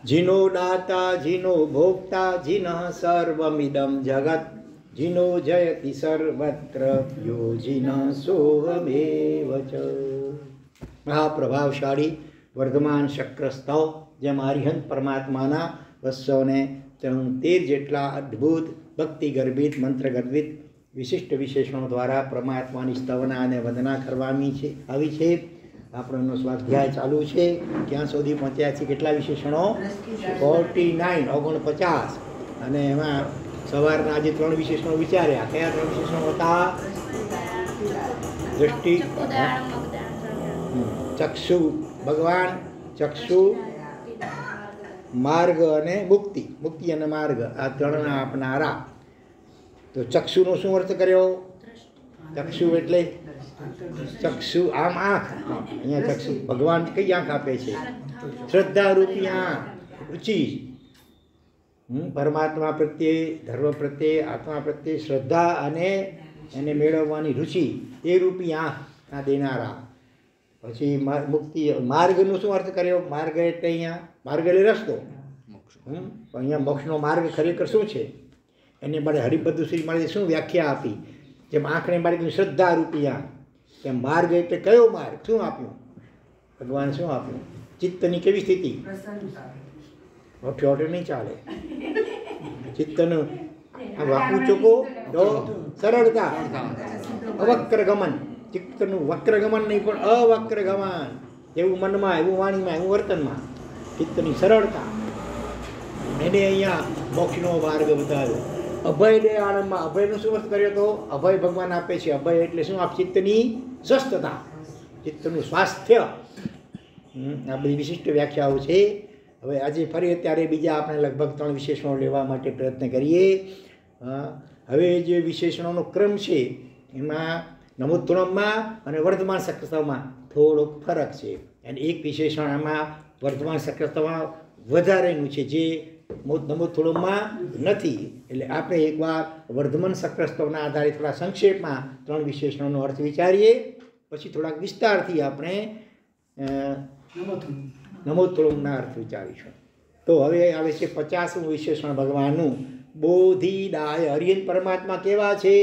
જીનો દાતા જીનો ભોક્તા જીન સર્વમિદમ જગત જીનો જયતિ સર્વત્ર યો જીન સોહમેવ ચ. મહાપ્રભાવશાળી વર્ધમાન શક્રસ્તવ જેમ અરિહંત પરમાત્માના 213 જેટલા અદ્ભુત ભક્તિ ગર્ભિત મંત્ર ગર્ભિત વિશિષ્ટ વિશેષણો દ્વારા પરમાત્માની સ્તવના અને વંદના કરવાની આવી છે. આપણો સ્વાધ્યાય ચાલુ છે. ક્યાં સુધી પહોંચ્યા છે? કેટલા વિશેષણો? 49 49. અને એમાં સવારના આજે 3 વિશેષણો વિચાર્યા. કયા 3 વિશેષણો હતા? દૃષ્ટિ, ચક્ષુ ભગવાન, ચક્ષુ, માર્ગ અને મુક્તિ. મુક્તિ અને માર્ગ આ ત્રણના આપનારા. તો ચક્ષુનો શું અર્થ કર્યો? ચક્ષુ એટલે ચક્ષુ આમ આંખ. અહીંયા ચક્ષુ ભગવાન કઈ આંખ આપે છે? શ્રદ્ધા રૂપી આંખ, રુચિ. પરમાત્મા પ્રત્યે, ધર્મ પ્રત્યે, આત્મા પ્રત્યે શ્રદ્ધા અને એને મેળવવાની રુચિ એ રૂપી આંખ દેનારા. પછી મુક્તિ. માર્ગનો શું અર્થ કર્યો? માર્ગ એટલે અહીંયા માર્ગ એટલે રસ્તો. અહીંયા મોક્ષનો માર્ગ ખરેખર શું છે? એને માટે હરિપદ શ્રી મહારાજે શું વ્યાખ્યા આપી? જેમ આંખને માટે શ્રદ્ધા રૂપી આંખ, તેમ માર્ગ એટલે કયો માર્ગ? શું આપ્યું ભગવાન? શું આપ્યું? ચિત્તની કેવી સ્થિતિ? ઓઠે નહીં ચાલે. ચિત્તનું વાકું ચોકો સરળતા, અવક્ર ગમન. ચિત્તનું વક્ર ગમન નહીં પણ અવક્ર ગમન. એવું મનમાં, એવું વાણીમાં, એવું વર્તનમાં ચિત્તની સરળતા. એને અહીંયા મોક્ષનો માર્ગ બતાવ્યો. અભય દે આનંદમાં. અભયનો શું અર્થ કર્યો તો? અભય ભગવાન આપે છે. અભય એટલે શું? આપ ચિત્તની સ્વસ્થતા, ચિત્તનું સ્વાસ્થ્ય. આ બધી વિશિષ્ટ વ્યાખ્યાઓ છે. હવે આજે ફરી અત્યારે બીજા આપણે લગભગ 3 વિશેષણો લેવા માટે પ્રયત્ન કરીએ. હવે જે વિશેષણોનો ક્રમ છે એમાં નમોત્તરમમાં અને વર્ધમાન સક્રસ્તવમાં થોડોક ફરક છે. અને એક વિશેષણ આમાં વર્ધમાન સક્રસ્તવમાં વધારેનું છે જે નમોત્તરમમાં નથી. એટલે આપણે એકવાર વર્ધમાન સક્રસ્તવના આધારે થોડા સંક્ષેપમાં 3 વિશેષણોનો અર્થ વિચારીએ, પછી થોડાક વિસ્તારથી આપણે નમોત્તરમના અર્થ વિચારીશું. તો હવે આવે છે 50મું વિશેષણ ભગવાનનું. બોધિદાય. હરિયન પરમાત્મા કેવા છે?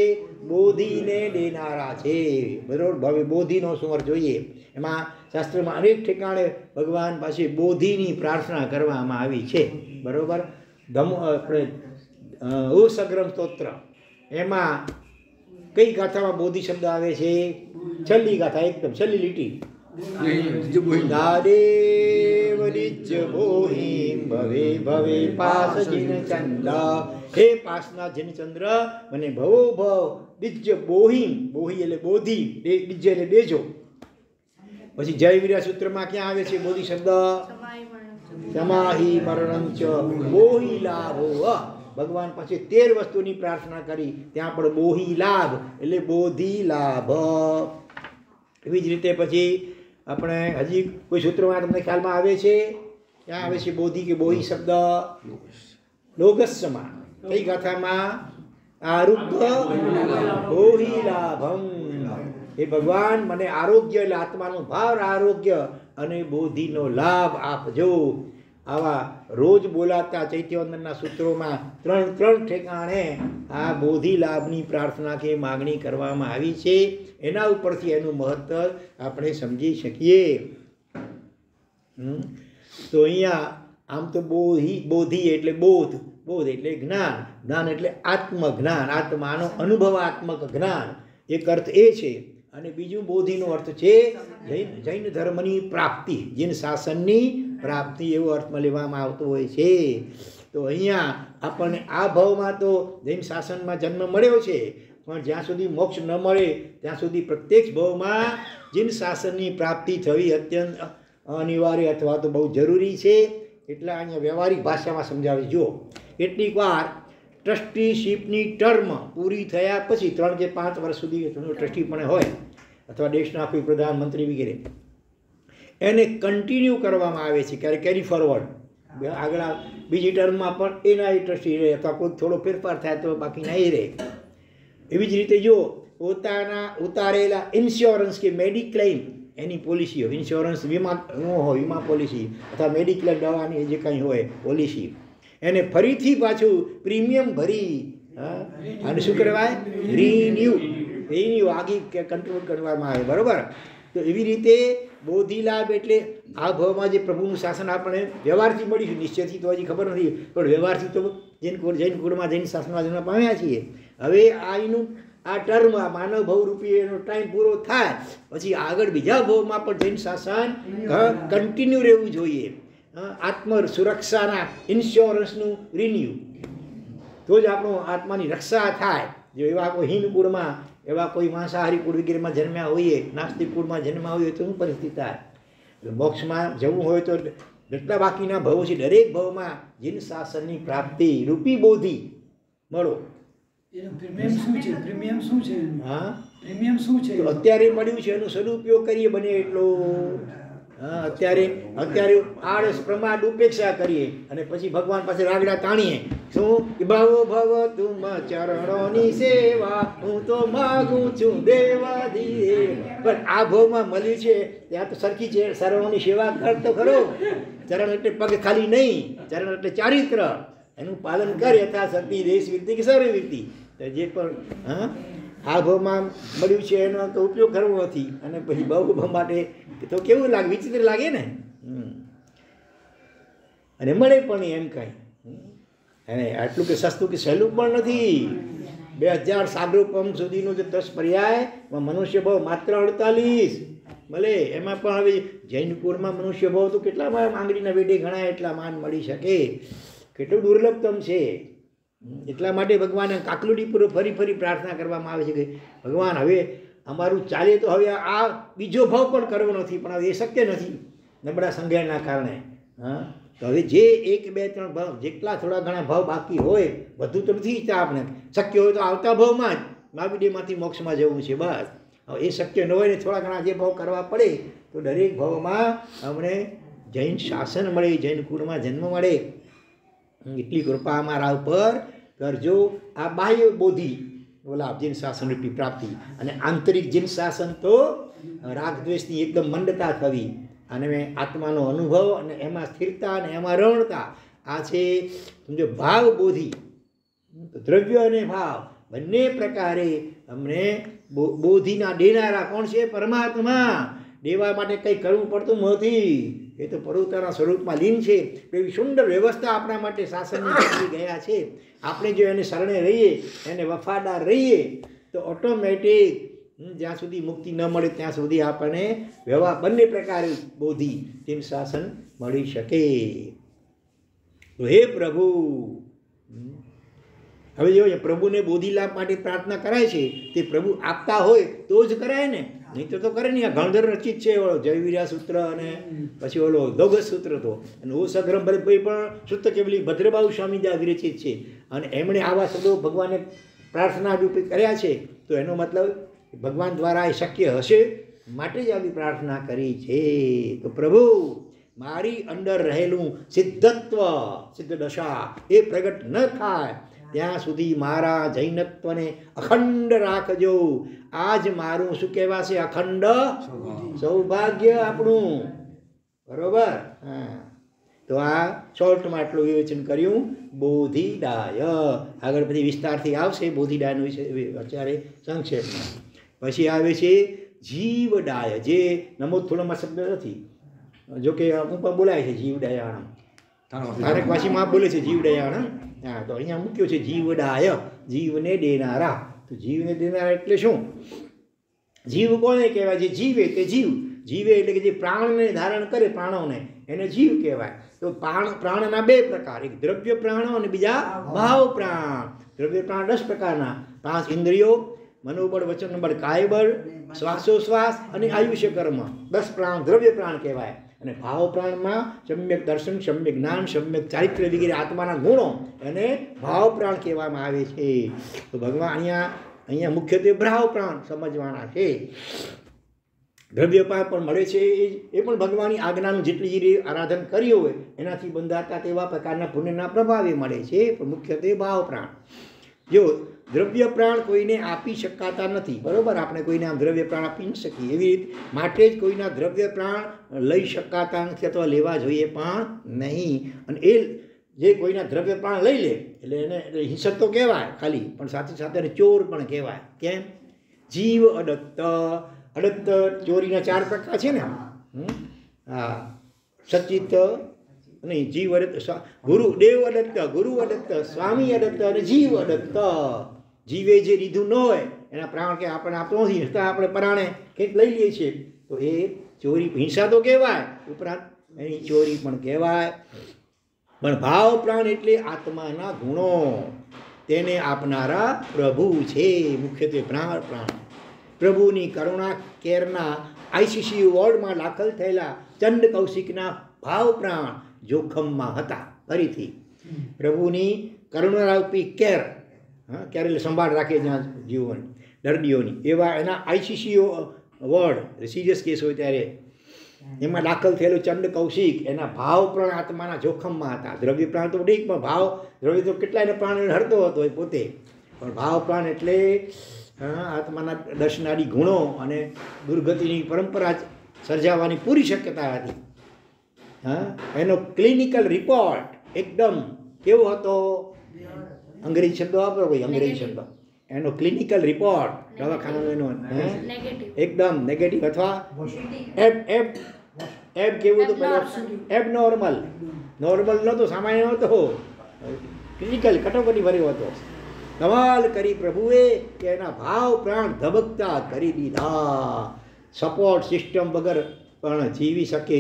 બોધિને દેનારા છે. બરોબર. હવે બોધિનો શું અર્થ જોઈએ? એમાં શાસ્ત્રમાં અનેક ઠેકાણે ભગવાન પાસે બોધિની પ્રાર્થના કરવામાં આવી છે. બરોબર. આપણે ઉસગ્રમ સ્તોત્ર એમાં કઈ ગાથામાં બોધિ શબ્દ આવે છે? છેલ્લી ગાથા, એકદમ છેલ્લી લીટી. દાદેવ નિજ બોહિમ ભવે ભવે પાસ જીન ચંદ્ર. હે પાસના જીનચંદ્ર, મને ભવો ભવ દિજ્ય બોહિમ. બોહી એટલે બોધિ, દિજ્ય એટલે દેજો. પછી જય વીર્ય સૂત્રમાં ક્યાં આવે છે બોધિ શબ્દ? સમાહી મરણં ચ બોહી લાભો. ભગવાન પછી 13 વસ્તુની પ્રાર્થના કરી, ત્યાં પણ બોહી લાભ એટલે બોધિ લાભ. એવી જ રીતે પછી આપણે હજી કોઈ સૂત્રમાં તમને ખ્યાલમાં આવે છે? ક્યાં આવે છે બોધિ કે બોહી શબ્દ? લોગસ્યમાં. કઈ ગાથામાં? આરોગ્ય બોહી લાભમ. એ ભગવાન મને આરોગ્ય એટલે આત્માનું ભાર આરોગ્ય અને બોધિનો લાભ આપજો. આવા રોજ બોલાતા ચૈત્યવંદનના સૂત્રોમાં 3 ઠેકાણે આ બોધિ લાભની પ્રાર્થના કે માગણી કરવામાં આવી છે. એના ઉપરથી એનું મહત્વ આપણે સમજી શકીએ. તો અહીંયા આમ તો બોધિ એટલે બોધ, બોધ એટલે જ્ઞાન, જ્ઞાન એટલે આત્મજ્ઞાન, આત્માનો અનુભવાત્મક જ્ઞાન. એક અર્થ એ છે. અને બીજું બોધિનો અર્થ છે જૈન ધર્મની પ્રાપ્તિ, જૈન શાસનની પ્રાપ્તિ, એવો અર્થમાં લેવામાં આવતો હોય છે. તો અહીંયા આપણને આ ભાવમાં તો જૈન શાસનમાં જન્મ મળ્યો છે, પણ જ્યાં સુધી મોક્ષ ન મળે ત્યાં સુધી પ્રત્યેક ભાવમાં જૈન શાસનની પ્રાપ્તિ થવી અત્યંત અનિવાર્ય અથવા તો બહુ જરૂરી છે. એટલે અહીંયા વ્યવહારિક ભાષામાં સમજાવી. જુઓ, કેટલીક વાર ટ્રસ્ટીશીપની ટર્મ પૂરી થયા પછી 3 કે 5 વર્ષ સુધી ટ્રસ્ટી પણ હોય, અથવા દેશના કોઈ પ્રધાનમંત્રી વગેરે, એને કન્ટિન્યુ કરવામાં આવે છે, ક્યારેક કેરી ફોરવર્ડ. આગળ બીજી ટર્મમાં પણ એના એ ટ્રસ્ટી રહે, અથવા કોઈ થોડો ફેરફાર થાય તો બાકી નહીં રહે. એવી જ રીતે જો પોતાના ઉતારેલા ઇન્સ્યોરન્સ કે મેડિક્લેમ એની પોલિસીઓ, ઇન્સ્યોરન્સ, વીમા પોલિસી અથવા મેડિક્લેમ દવાની જે કંઈ હોય પોલિસી, એને ફરીથી પાછું પ્રીમિયમ ભરી અને શું કહેવાય રિન્યુ આગી કંટ્રોલ કરવામાં આવે. બરાબર. તો એવી રીતે બોધિ લાભ એટલે આ ભાવમાં જે પ્રભુનું શાસન આપણે વ્યવહારથી મળ્યું, નિશ્ચયથી તો હજી ખબર નથી, પણ વ્યવહારથી તો જૈન કુળમાં જૈન શાસનમાં જન્મ પામ્યા છીએ. હવે આ ટર્મ માનવ ભાવરૂપી એનો ટાઈમ પૂરો થાય પછી આગળ બીજા ભાવમાં પણ જૈન શાસન કન્ટિન્યુ રહેવું જોઈએ. આત્મ સુરક્ષાના ઇન્સ્યોરન્સનું રિન્યુ, તો જ આપણું આત્માની રક્ષા થાય. જો એવા કોઈ હિન્દ કુળમાં, એવા કોઈ માંસાહારી કુળ વગેરેમાં જન્મ્યા હોઈએ, નાસ્તિક કુળમાં જન્મ્યા હોઈએ તો શું પરિસ્થિતિ થાય? મોક્ષમાં જવું હોય તો જેટલા બાકીના ભાવો છે દરેક ભાવમાં જૈન શાસનની પ્રાપ્તિ રૂપી બોધિ મળો. અત્યારે મળ્યું છે એનો સદુપયોગ કરીએ બને એટલો. અત્યારે આળસ પ્રમાદ ઉપેક્ષા કરીએ અને પછી ભગવાન પાસે રાગડા તાણીએ. શું ભવ ભવ તુમ ચરણોની સેવા, હું તો માગું છું દેવાદિદેવ. પણ આ ભાવમાં મળ્યું છે ત્યાં તો સરખી છે, ચરણોની સેવા કરતો ખરો. ચરણ એટલે પગ ખાલી નહીં, ચરણ એટલે ચારિત્ર, એનું પાલન કર યથાશક્તિ, દેશ વૃત્તિ કે સર્વવૃત્તિ. જે પણ આ ભાવમાં મળ્યું છે એનો તો ઉપયોગ કરવો નથી અને પછી ભાવ માટે તો કેવું લાગે, વિચિત્ર લાગે ને. અને મળે પણ એમ કાંઈ અને આટલું કે સસ્તું કે સહેલું પણ નથી. 2000 સાગરોપમ સુધીનો જે 10 પર્યાય મનુષ્ય ભાવ માત્ર 48 મળે. એમાં પણ હવે જૈન કુળમાં મનુષ્ય ભાવ તો કેટલામાં આંગળીના વેઢે ઘણા એટલા માન મળી શકે, કેટલું દુર્લભતમ છે. એટલા માટે ભગવાને કાકલુડી પૂર્વ ફરી પ્રાર્થના કરવામાં આવે છે કે ભગવાન હવે અમારું ચાલે તો હવે આ બીજો ભાવ પણ કરવો નથી, પણ હવે એ શક્ય નથી નબળા સંજ્ઞાના કારણે. તો હવે જે 1 2 3 ભાવ જેટલા થોડા ઘણા ભાવ બાકી હોય, બધું તો નથી ઈચ્છતા આપણે. શક્ય હોય તો આવતા ભાવમાં જ મહાવિદ્યમાંથી મોક્ષમાં જવું છે બસ. હવે એ શક્ય ન હોય ને થોડા ઘણા જે ભાવ કરવા પડે તો દરેક ભાવમાં અમને જૈન શાસન મળે, જૈન કુળમાં જન્મ મળે. એટલી કૃપા અમારા ઉપર કરજો. આ બાહ્ય બોધિ ઓલા જૈન શાસન રૂપી પ્રાપ્તિ અને આંતરિક જૈન શાસન તો રાગદ્વેષની એકદમ મંદતા થવી અને આત્માનો અનુભવ અને એમાં સ્થિરતા અને એમાં રણતા. આ છે સમજો ભાવ બોધિ. દ્રવ્ય અને ભાવ બંને પ્રકારે અમને બોધિના દેનારા કોણ છે? પરમાત્મા. દેવા માટે કંઈ કરવું પડતું નથી, એ તો પરોતાના સ્વરૂપમાં લીન છે. એવી સુંદર વ્યવસ્થા આપણા માટે શાસનની કરી ગયા છે. આપણે જો એને શરણે રહીએ, એને વફાદાર રહીએ તો ઓટોમેટિક જ્યાં સુધી મુક્તિ ન મળે ત્યાં સુધી આપણને વ્યવહાર બંને પ્રકારે બોધિ તેમ શાસન મળી શકે. તો હે પ્રભુ, હવે જો પ્રભુને બોધિ લાભ માટે પ્રાર્થના કરાય છે, તે પ્રભુ આપતા હોય તો જ કરાય ને, નહીં તો કરે નહીં. આ ગણધર રચિત છે ઓલો જયવીર્યા સૂત્ર અને પછી ઓલો દોગસ સૂત્ર તો અને ઓ સગ્રમ ભાઈ પણ સૂત્ર કેવલી ભદ્રબાહુ સ્વામીજી વિરચિત છે અને એમણે આવા શબ્દો ભગવાને પ્રાર્થના રૂપે કર્યા છે. તો એનો મતલબ ભગવાન દ્વારા એ શક્ય હશે માટે જ આવી પ્રાર્થના કરી છે. તો પ્રભુ મારી અંદર રહેલું સિદ્ધત્વ, સિદ્ધ દશા એ પ્રગટ ન થાય ત્યાં સુધી મારા જૈનત્વને અખંડ રાખજો. આજ મારું શું કહેવાશે? અખંડ સૌભાગ્ય આપણું. બરોબર. તો આ શોર્ટમાં આટલું વિવેચન કર્યું બોધિદાય. આગળ બધી વિસ્તારથી આવશે બોધિદાયનો વિશે અત્યારે સંક્ષેપમાં. પછી આવે છે જીવડાય, જે નમોથોડામાં શબ્દ નથી, જોકે હું પણ બોલાય છે જીવડાયાણમ. તારક વાસીમાં બોલે છે જીવડાયાણમ. હા, તો અહીંયા મૂક્યો છે જીવડાય, જીવને દેનારા. તો જીવને દેનારા એટલે શું? જીવ કોને કહેવાય? જે જીવે તે જીવ. જીવે એટલે કે જે પ્રાણને ધારણ કરે, પ્રાણોને, એને જીવ કહેવાય. તો પ્રાણના 2 પ્રકાર, એક દ્રવ્ય પ્રાણો અને બીજા ભાવ પ્રાણ. દ્રવ્ય પ્રાણ 10 પ્રકારના, 5 ઇન્દ્રિયો, મનોબળ, વચન બળ, કાય બળ, શ્વાસોશ્વાસ અને આયુષ્ય કર્મ. 10 પ્રાણ દ્રવ્ય પ્રાણ કહેવાય. અને ભાવ પ્રાણમાં સમ્યક દર્શન, સમ્યક જ્ઞાન, સમ્યક ચારિત્ર્ય વગેરે આત્માના ગુણો એને ભાવ પ્રાણ કહેવામાં આવે છે. તો ભગવાન અહીંયા મુખ્યત્વે ભાવ પ્રાણ સમજવાના છે. દ્રવ્ય પ્રાણ પણ મળે છે એ પણ ભગવાનની આજ્ઞાનું જેટલી જે આરાધન કર્યું હોય એનાથી બંધાતા તેવા પ્રકારના પુણ્યના પ્રભાવે મળે છે. પણ મુખ્યત્વે ભાવ પ્રાણ. જો દ્રવ્ય પ્રાણ કોઈને આપી શકાતા નથી, બરોબર? આપણે કોઈને આમ દ્રવ્ય પ્રાણ આપી ન શકીએ, એવી રીતે માટે જ કોઈના દ્રવ્ય પ્રાણ લઈ શકાતા નથી અથવા લેવા જોઈએ પણ નહીં. અને એ જે કોઈના દ્રવ્ય પ્રાણ લઈ લે એટલે એને હિંસક તો કહેવાય ખાલી, પણ સાથે સાથે એને ચોર પણ કહેવાય. કેમ? જીવ અડત્ત. અડત્ત ચોરીના 4 પ્રકાર છે ને. હા, સચિત નહીં, જીવ અડત્ત, ગુરુ દેવ અડત્ત, ગુરુ અડત્ત, સ્વામી અડત્ત અને જીવ અડત્ત. જીવે જે લીધું ન હોય એના પ્રાણ કે આપણે આપતો નથી, છતાં આપણે પરાણે કંઈક લઈ લઈએ છીએ, તો એ ચોરી, હિંસા તો કહેવાય, ઉપરાંત એની ચોરી પણ કહેવાય. પણ ભાવ પ્રાણ એટલે આત્માના ગુણો, તેને આપનારા પ્રભુ છે, મુખ્યત્વે પ્રાણ. પ્રભુની કરુણા કેરના આઈસીસી વોર્ડમાં દાખલ થયેલા ચંડ કૌશિકના ભાવ પ્રાણ જોખમમાં હતા. ફરીથી પ્રભુની કરુણારૂપી કેર, કેર એટલે સંભાળ રાખે જ્યાં જીવન દર્દીઓની, એવા એના આઈસીસી વોર્ડ સિરિયસ કેસ હોય ત્યારે એમાં દાખલ થયેલું ચંડ કૌશિક એના ભાવ પ્રાણ આત્માના જોખમમાં હતા. દ્રવ્ય પ્રાણ તો ઠીક, પણ ભાવ દ્રવ્ય તો કેટલાયના પ્રાણ હરતો હતો એ પોતે, પણ ભાવ પ્રાણ એટલે આત્માના દર્શનાદી ગુણો અને દુર્ગતિની પરંપરા સર્જાવાની પૂરી શક્યતા હતી. એનો ક્લિનિકલ રિપોર્ટ એકદમ કેવો હતો? અંગ્રેજી શબ્દ વાપરો કોઈ, અંગ્રેજી શબ્દ. એનો ક્લિનિકલ રિપોર્ટ દવાખાનાનો એકદમ નેગેટિવ અથવા એબ કેવું હતું પહેલાં? એબ નોર્મલ. નોર્મલ નહોતો, સામાન્ય નહોતો, ક્લિનિકલ કટોકટી ભર્યો હતો. કમાલ કરી પ્રભુએ કે એના ભાવ પ્રાણ ધબકતા કરી દીધા. સપોર્ટ સિસ્ટમ વગર પણ જીવી શકે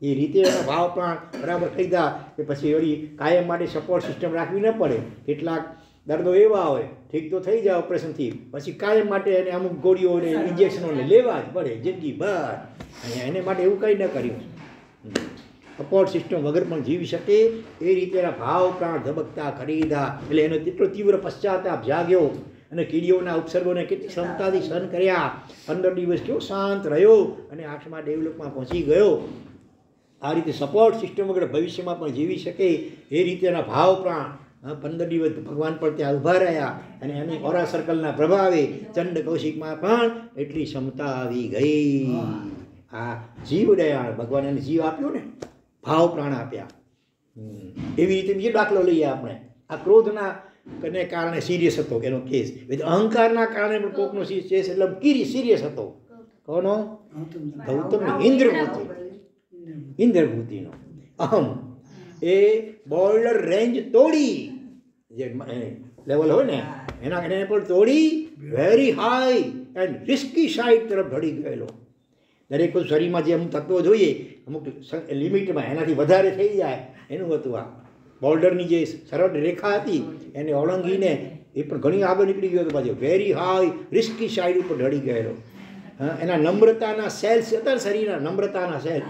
એ રીતે એના ભાવ પ્રાણ બરાબર થઈ ગયા કે પછી વળી કાયમ માટે સપોર્ટ સિસ્ટમ રાખવી ન પડે. કેટલાક દર્દો એવા હોય, ઠીક તો થઈ જાય ઓપરેશનથી, પછી કાયમ માટે એને અમુક ગોળીઓને ઇન્જેક્શનોને લેવા જ પડે જિંદગીભર. અહીંયા એને માટે એવું કંઈ ન કર્યું. સપોર્ટ સિસ્ટમ વગર પણ જીવી શકે એ રીતે એના ભાવ પ્રાણ ધબકતા કરી દીધા. એટલે એનો કેટલો તીવ્ર પશ્ચાતાપ જાગ્યો અને કીડીઓના ઉપસર્ગોને કેટલી ક્ષમતાથી સહન કર્યા. 15 દિવસ કેવો શાંત રહ્યો અને 8મા ડેવલપમાં પહોંચી ગયો. આ રીતે સપોર્ટ સિસ્ટમ વગર ભવિષ્યમાં પણ જીવી શકે એ રીતે એના ભાવ પ્રાણ 15 દિવસ ભગવાન પણ ત્યાં ઊભા રહ્યા અને એની ઓરા સર્કલના પ્રભાવે ચંડ કૌશિકમાં પણ એટલી ક્ષમતા આવી ગઈ. આ જીવ દયાળ, ભગવાન એને જીવ આપ્યો ને, ભાવ પ્રાણ આપ્યા. એવી રીતે બીજો દાખલો લઈએ આપણે. આ ક્રોધના ને કારણે સિરિયસ હતો એનો કેસ, અહંકારના કારણે પણ કોકનો કેસ એટલે સિરિયસ હતો. કોનો? ગૌતમનો, ઇન્દ્રભૂતિનો અહમ. એ બોર્ડર રેન્જ તોડી, જે લેવલ હોય ને એના એને પણ તોડી very high and risky side તરફ ઢળી ગયેલો. દરેક શરીરમાં જે અમુક તત્વો જોઈએ અમુક લિમિટમાં એનાથી વધારે થઈ જાય એનું હતું. આ બોર્ડરની જે સરળ રેખા હતી એને ઓળંગીને એ પણ ઘણી આગળ નીકળી ગયો હતો પાછો. વેરી હાઈ રિસ્કી સાઇડ ઉપર ઢળી ગયેલો. એના નમ્રતાના સેલ્સ હતા ને, શરીરના નમ્રતાના સેલ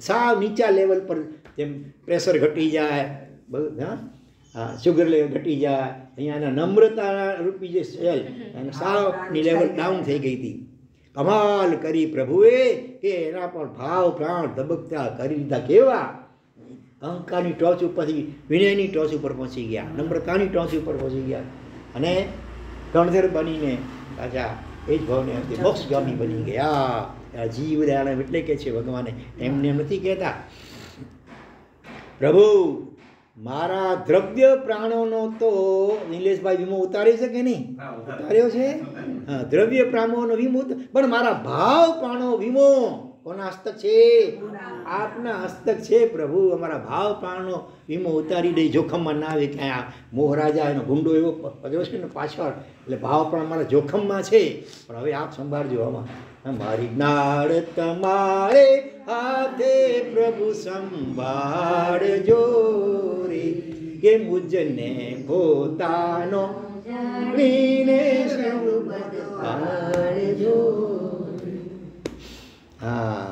સાવ નીચા લેવલ પર, જેમ પ્રેશર ઘટી જાય, શુગર લેવલ ઘટી જાય, અહીંયા એના નમ્રતા રૂપી જે સેલ એને સાવની લેવલ ડાઉન થઈ ગઈ હતી. કમાલ કરી પ્રભુએ કે એના પર ભાવ પ્રાણ ધબકતા કરી દીધા. કેવા? અહંકારની ટોચ ઉપરથી વિનયની ટોચ ઉપર પહોંચી ગયા, નમ્રતાની ટોચ ઉપર પહોંચી ગયા અને ગણધર બનીને પાછા એ જ ભાવને અંતે મોક્ષગામી બની ગયા. જીવ દયાળા એટલે કે છે ભગવાને, એમને એમ નથી કહેતા પ્રભુ મારા દ્રવ્ય પ્રાણોનો તો નિલેશભાઈ વીમો ઉતારી છે કે નહીં? ઉતાર્યો છે. હા, દ્રવ્ય પ્રાણોનો વીમો, પણ મારા ભાવ પ્રાણો વીમો કોના હસ્તક છે? આપના હસ્તક છે પ્રભુ. અમારા ભાવ પ્રાણનો વીમો ઉતારી દે, જોખમમાં ના આવે. ક્યાં મોહરાજા એનો ગુંડો એવો પદ્યો છે ને પાછળ, એટલે ભાવ પ્રાણ મારા જોખમમાં છે, પણ હવે આપ સંભાળજો. આમાં મારી નાળ તમારે હાથે પ્રભુ સંભાળજો રે, કે મુજને પોતાનો હા,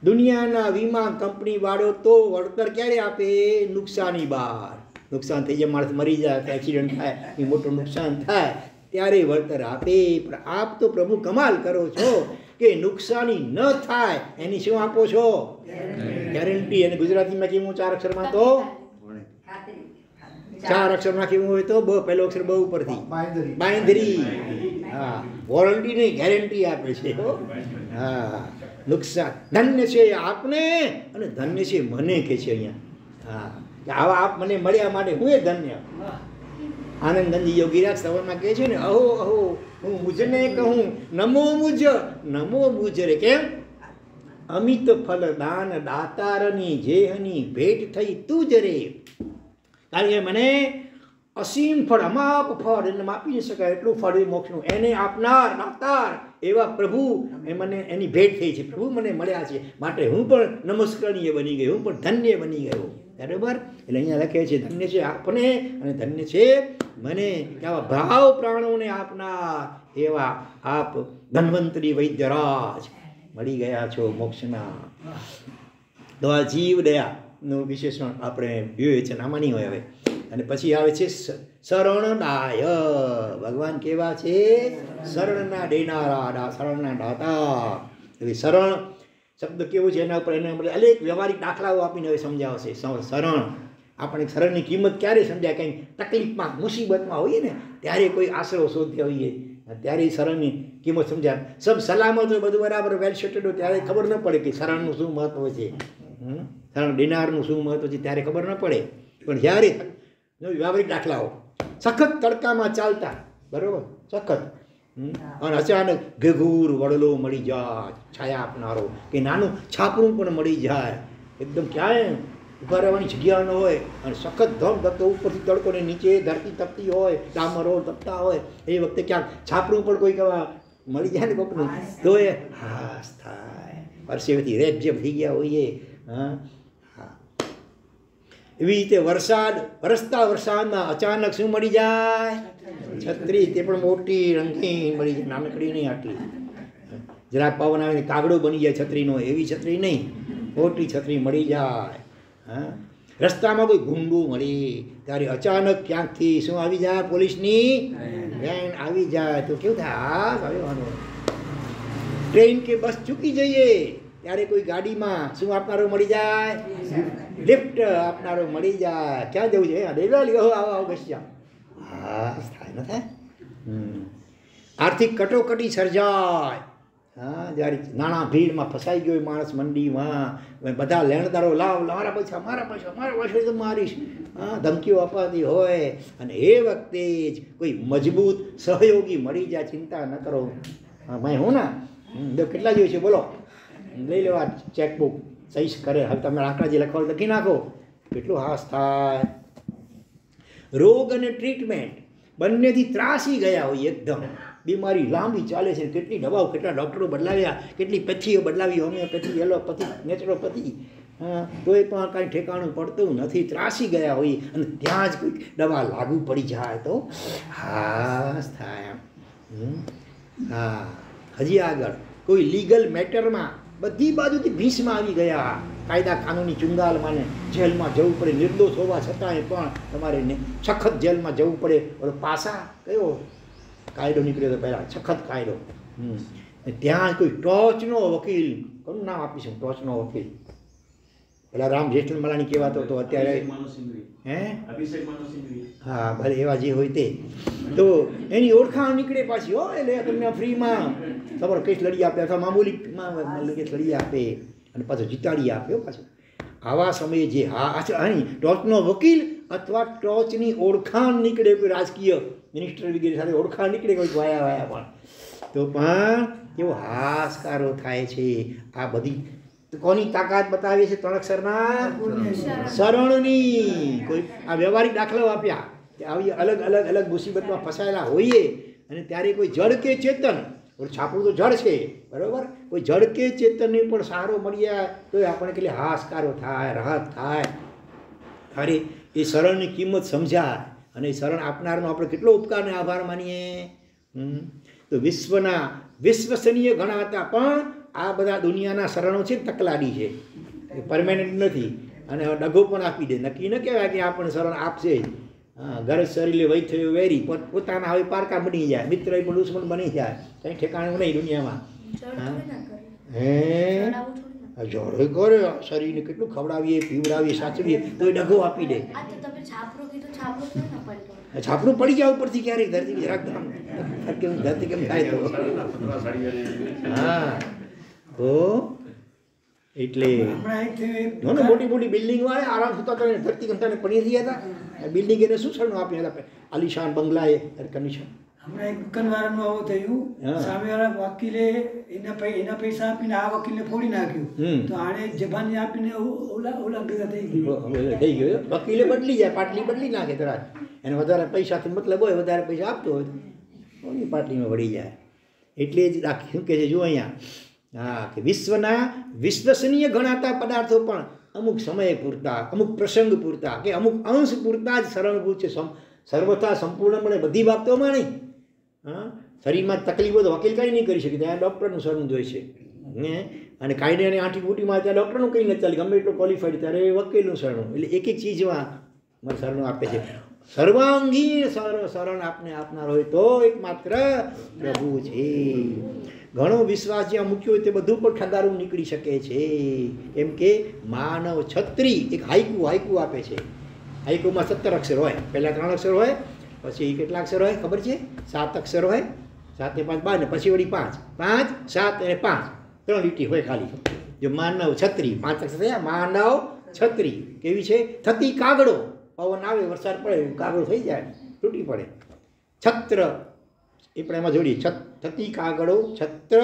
દુનિયાના વીમા કંપની વાળો તો વળતર ક્યારે આપે? નુકસાની બાર. નુકસાન થઈ જાય, માણસ મરી જાય, એક્સિડન્ટ થાય, એ મોટું નુકસાન થાય ત્યારે વળતર આપે. પણ આપ તો પ્રભુ કમાલ કરો છો કે નુકસાની ન થાય એની શું આપો છો? ગેરંટી. અને ગુજરાતીમાં કેવું 4 અક્ષરમાં તો 4 અક્ષર નાખ્યું હોય તો પહેલો અક્ષર બ ઉપરથી બાંયધરી. હા, વોરંટી નહીં, ગેરંટી આપે છે. હા, નુકસાન. ધન્ય છે આપને અને ધન્ય છે મને કે છે અહીંયા. હા, આવા આપ મને મળ્યા માટે હું એ ધન્ય. આનંદનંદી યોગીરાજ સવરમાં કહે છે ને, અહો અહો હું મુજને કહું નમો મુજ, નમો મુજ રે. કેમ? અમિત ફલ દાન દાતારની જેહની ભેટ થઈ તું જ રે. કારણ કે મને અસીમ ફળ, અમાપ ફળ, એને માપી ન શકાય એટલું ફળ એ મોક્ષનું એને આપનાર દાતાર એવા પ્રભુ એ મને એની ભેટ થઈ છે. પ્રભુ મને મળ્યા છે માટે હું પણ નમસ્કરણીય બની ગયો, હું પણ ધન્ય બની ગયો. બરાબર? એટલે અહીંયા લખે છે ધન્ય છે આપને અને ધન્ય છે મને. આવા ભાવ પ્રાણોને આપનાર એવા આપ ધન્વંતરી વૈદ્યરાજ મળી ગયા છો મોક્ષના. તો આ જીવ દયાનું વિશેષણ આપણે વિવેચન આમાં નહીં હોય હવે. અને પછી આવે છે શરણદાય. ભગવાન કેવા છે? શરણના દેનારા, શરણના દાતા. એટલે શરણ શબ્દ કેવું છે એના ઉપર એના અનેક વ્યવહારિક દાખલાઓ આપીને હવે સમજાવશે. શરણ આપણે શરણની કિંમત ક્યારે સમજાય? કંઈ તકલીફમાં મુસીબતમાં હોઈએ ને ત્યારે કોઈ આશરો શોધ્યા હોઈએ ત્યારે શરણની કિંમત સમજાય. સબ સલામત હોય, બધું બરાબર વેલ સેટેડ હોય ત્યારે ખબર ન પડે કે શરણનું શું મહત્વ છે, શરણ દેનારનું શું મહત્વ છે ત્યારે ખબર ન પડે. પણ જ્યારે વ્યવહારિક દાખલાઓ સખત તડકામાં ચાલતા, બરાબર, સખત, અને અચાનક ઘેઘૂર વડલો મળી જાય છાયા આપનારો, કે નાનું છાપરું પણ મળી જાય, એકદમ ક્યાંય ઉભા રહેવાની જગ્યા ન હોય અને સખત ધમ ધકતો ઉપરથી તડકો ને નીચે ધરતી તપતી હોય, ડામરો તપતા હોય, એ વખતે ક્યાંક છાપરું પણ કોઈ મળી જાય ને કોકનું તો એ હાસ થાય, પરસેવેથી રેબઝેબ થઈ ગયા હોઈએ. હા, એવી રીતે વરસાદ, વરસતા વરસાદમાં અચાનક શું મળી જાય? છત્રી, તે પણ મોટી રંગીન મળી જાય, નાનકડી નહીં આટલી. જરાક પવન આવે ને કાગડો બની જાય છત્રીનો, એવી છત્રી નહીં, મોટી છત્રી મળી જાય. હા, રસ્તામાં કોઈ ગુંડું મળી ત્યારે અચાનક ક્યાંકથી શું આવી જાય? પોલીસની વેન આવી જાય તો કેવું થાય? ટ્રેન કે બસ ચૂકી જઈએ ત્યારે કોઈ ગાડીમાં શું આપનારો મળી જાય? લિફ્ટ આપનારો મળી જાય. ક્યાં જવું છે? દેવાલી, આવો આવો બસ્યા. હા, થાય ન થાય? આર્થિક કટોકટી સર્જાય. હા, જ્યારે નાણાં ભીડમાં ફસાઈ ગયો માણસ મંડીમાં, બધા લેણદારો લાવ મારા પૈસા તો મારીશ, હા, ધમકીઓ અપાતી હોય અને એ વખતે જ કોઈ મજબૂત સહયોગી મળી જાય. ચિંતા ન કરો, મેં હું ના કેટલા જોઈએ છે બોલો, લઈ લેવા ચેકબુક, સહી કરે. હવે તમે આંકડા જે લખવા લખી નાખો, કેટલું હાસ થાય. રોગ અને ટ્રીટમેન્ટ બંનેથી ત્રાસી ગયા હોય એકદમ, બીમારી લાંબી ચાલે છે, કેટલી દવાઓ, કેટલા ડૉક્ટરો બદલાવ્યા, કેટલી પેથીઓ બદલાવી, હોમિયોપેથી, એલોપેથી, નેચરોપેથી, હા, તોય પણ કાંઈ ઠેકાણું પડતું નથી. ત્રાસી ગયા હોય અને ત્યાં જ કોઈક દવા લાગુ પડી જાય તો હાસ થાય. હા, હજી આગળ કોઈ લીગલ મેટરમાં બધી બાજુથી ભીસમાં આવી ગયા, કાયદા કાનૂની ચુંગાલમાં ને જેલમાં જવું પડે, નિર્દોષ હોવા છતાંય પણ તમારે સખત જેલમાં જવું પડે. ઓલો પાસા કયો કાયદો નીકળ્યો હતો પહેલાં, સખત કાયદો. ત્યાં કોઈ ટોચનો વકીલ, કોનું નામ આપીશું? ટોચનો વકીલ પેલા રામ જેઠમલાણી કહેવાતો હતો, અત્યારે હે, હા, ભલે એવા જે હોય તે, તો એની ઓળખાણ નીકળે પાછી. હો, એટલે તમને ફ્રીમાં તમારો કેસ લડી આપે અથવા મામૂલીમાં કેસ લડી આપે અને પાછો જીતાડી આપે પાછું. આવા સમયે જે અહીં ટોચનો વકીલ અથવા ટોચની ઓળખાણ નીકળે, કોઈ રાજકીય મિનિસ્ટર વગેરે સાથે ઓળખાણ નીકળે, કોઈ વાયા પણ, તો પણ કેવો હાશકારો થાય છે. આ બધી કોની તાકાત બતાવી છે? ત્રણ અક્ષરના શરણની. કોઈ આ વ્યવહારિક દાખલાઓ આપ્યા કે આવી અલગ અલગ અલગ મુસીબતમાં ફસાયેલા હોઈએ અને ત્યારે કોઈ જળ કે ચેતન, છાપરું તો જળ છે, બરાબર, કોઈ જળ કે ચેતનને પણ સહારો મળી જાય તો આપણે કેટલી હાશકારો થાય, રાહત થાય. અરે એ શરણની કિંમત સમજાય અને એ શરણ આપનારનો આપણે કેટલો ઉપકારને આભાર માનીએ. તો વિશ્વસનીય ઘણા હતા, પણ આ બધા દુનિયાના શરણો છે તકલાદી છે, પરમેનન્ટ નથી અને ડગો પણ આપી દે. નક્કી ન કહેવાય કે આપણને શરણ આપશે. હા, ઘર શરીરે વહી થયો વેરી, પોતાના હવે પારકા બની જાય, મિત્ર પણ દુશ્મન બની જાય, કંઈ ઠેકાણું નહીં દુનિયામાં. હે, જોડે કરે શરીરને કેટલું ખવડાવીએ, પીવડાવીએ, સાચવીએ તો એ ડગો આપી દે. છાપરું પડી જાય ઉપરથી ક્યારેક ધરતી જરાક કેમ ધરતી કેમ થાય તો હા તો એટલે મોટી મોટી બિલ્ડિંગ વાળે આરામ સુતા તો ધરતી ગમતા પડી રહ્યા હતા. બિલ્ડિંગ એને શું સરનું આપ્યા હતા, આલિશાન બંગલા એ એર કન્ડિશન. હમણાં એક દુકાનવાળાનું આવું થયું, સામેવાળા વકીલે એના પૈસા આપીને આ વકીલને ફોડી નાખ્યું, તો આને જબાની આપીને ઓલા ભેગા થઈ ગયો. વકીલે બદલી જાય, પાટલી બદલી નાખે તરત. એને વધારે પૈસાથી મતલબ હોય, વધારે પૈસા આપતો હોય તો પાટલીમાં વળી જાય. એટલે જ શું કહે છે જો અહીંયા, હા, કે વિશ્વના વિશ્વસનીય ગણાતા પદાર્થો પણ અમુક સમય પૂરતા, અમુક પ્રસંગ પૂરતા કે અમુક અંશ પૂરતા જ શરણભૂત છે. સર્વથા સંપૂર્ણપણે બધી બાબતોમાં નહીં. હા, શરીરમાં તકલીફો તો વકીલ કંઈ નહીં કરી શકે, ત્યાં ડૉક્ટરનું શરણું જોઈ છે. અને કાંઈને અને આંટી બુટીમાં ત્યાં ડૉક્ટરનું કંઈ નથી ચાલે, ગમે એટલું ક્વોલિફાઈડ ત્યારે વકીલનું શરણું. એટલે એક એક ચીજમાં મારે શરણું આપે છે. સર્વાંગી શરણ આપને આપનાર હોય તો એકમાત્ર પ્રભુ છે. ઘણો વિશ્વાસ જ્યાં મૂક્યો હોય તે બધું પણ ઠગારું નીકળી શકે છે. એમ કે માનવ છત્રી એક હાઈકુ આપે છે. હાઈકુમાં 17 અક્ષર હોય, પહેલાં 3 અક્ષર હોય, પછી કેટલા અક્ષર હોય ખબર છે? 7 અક્ષર હોય, 7 ને 5 12 ને પછી વળી 5, 5 7 અને 5 3 લીટી હોય ખાલી. જો માનવ છત્રી 5 અક્ષર થયા, માનવ છત્રી કેવી છે? થતી કાગડો, પવન આવે વરસાદ પડે કાગડો થઈ જાય, તૂટી પડે. છત્ર એ પણ એમાં જોડીએ, થતી કાગડો છત્ર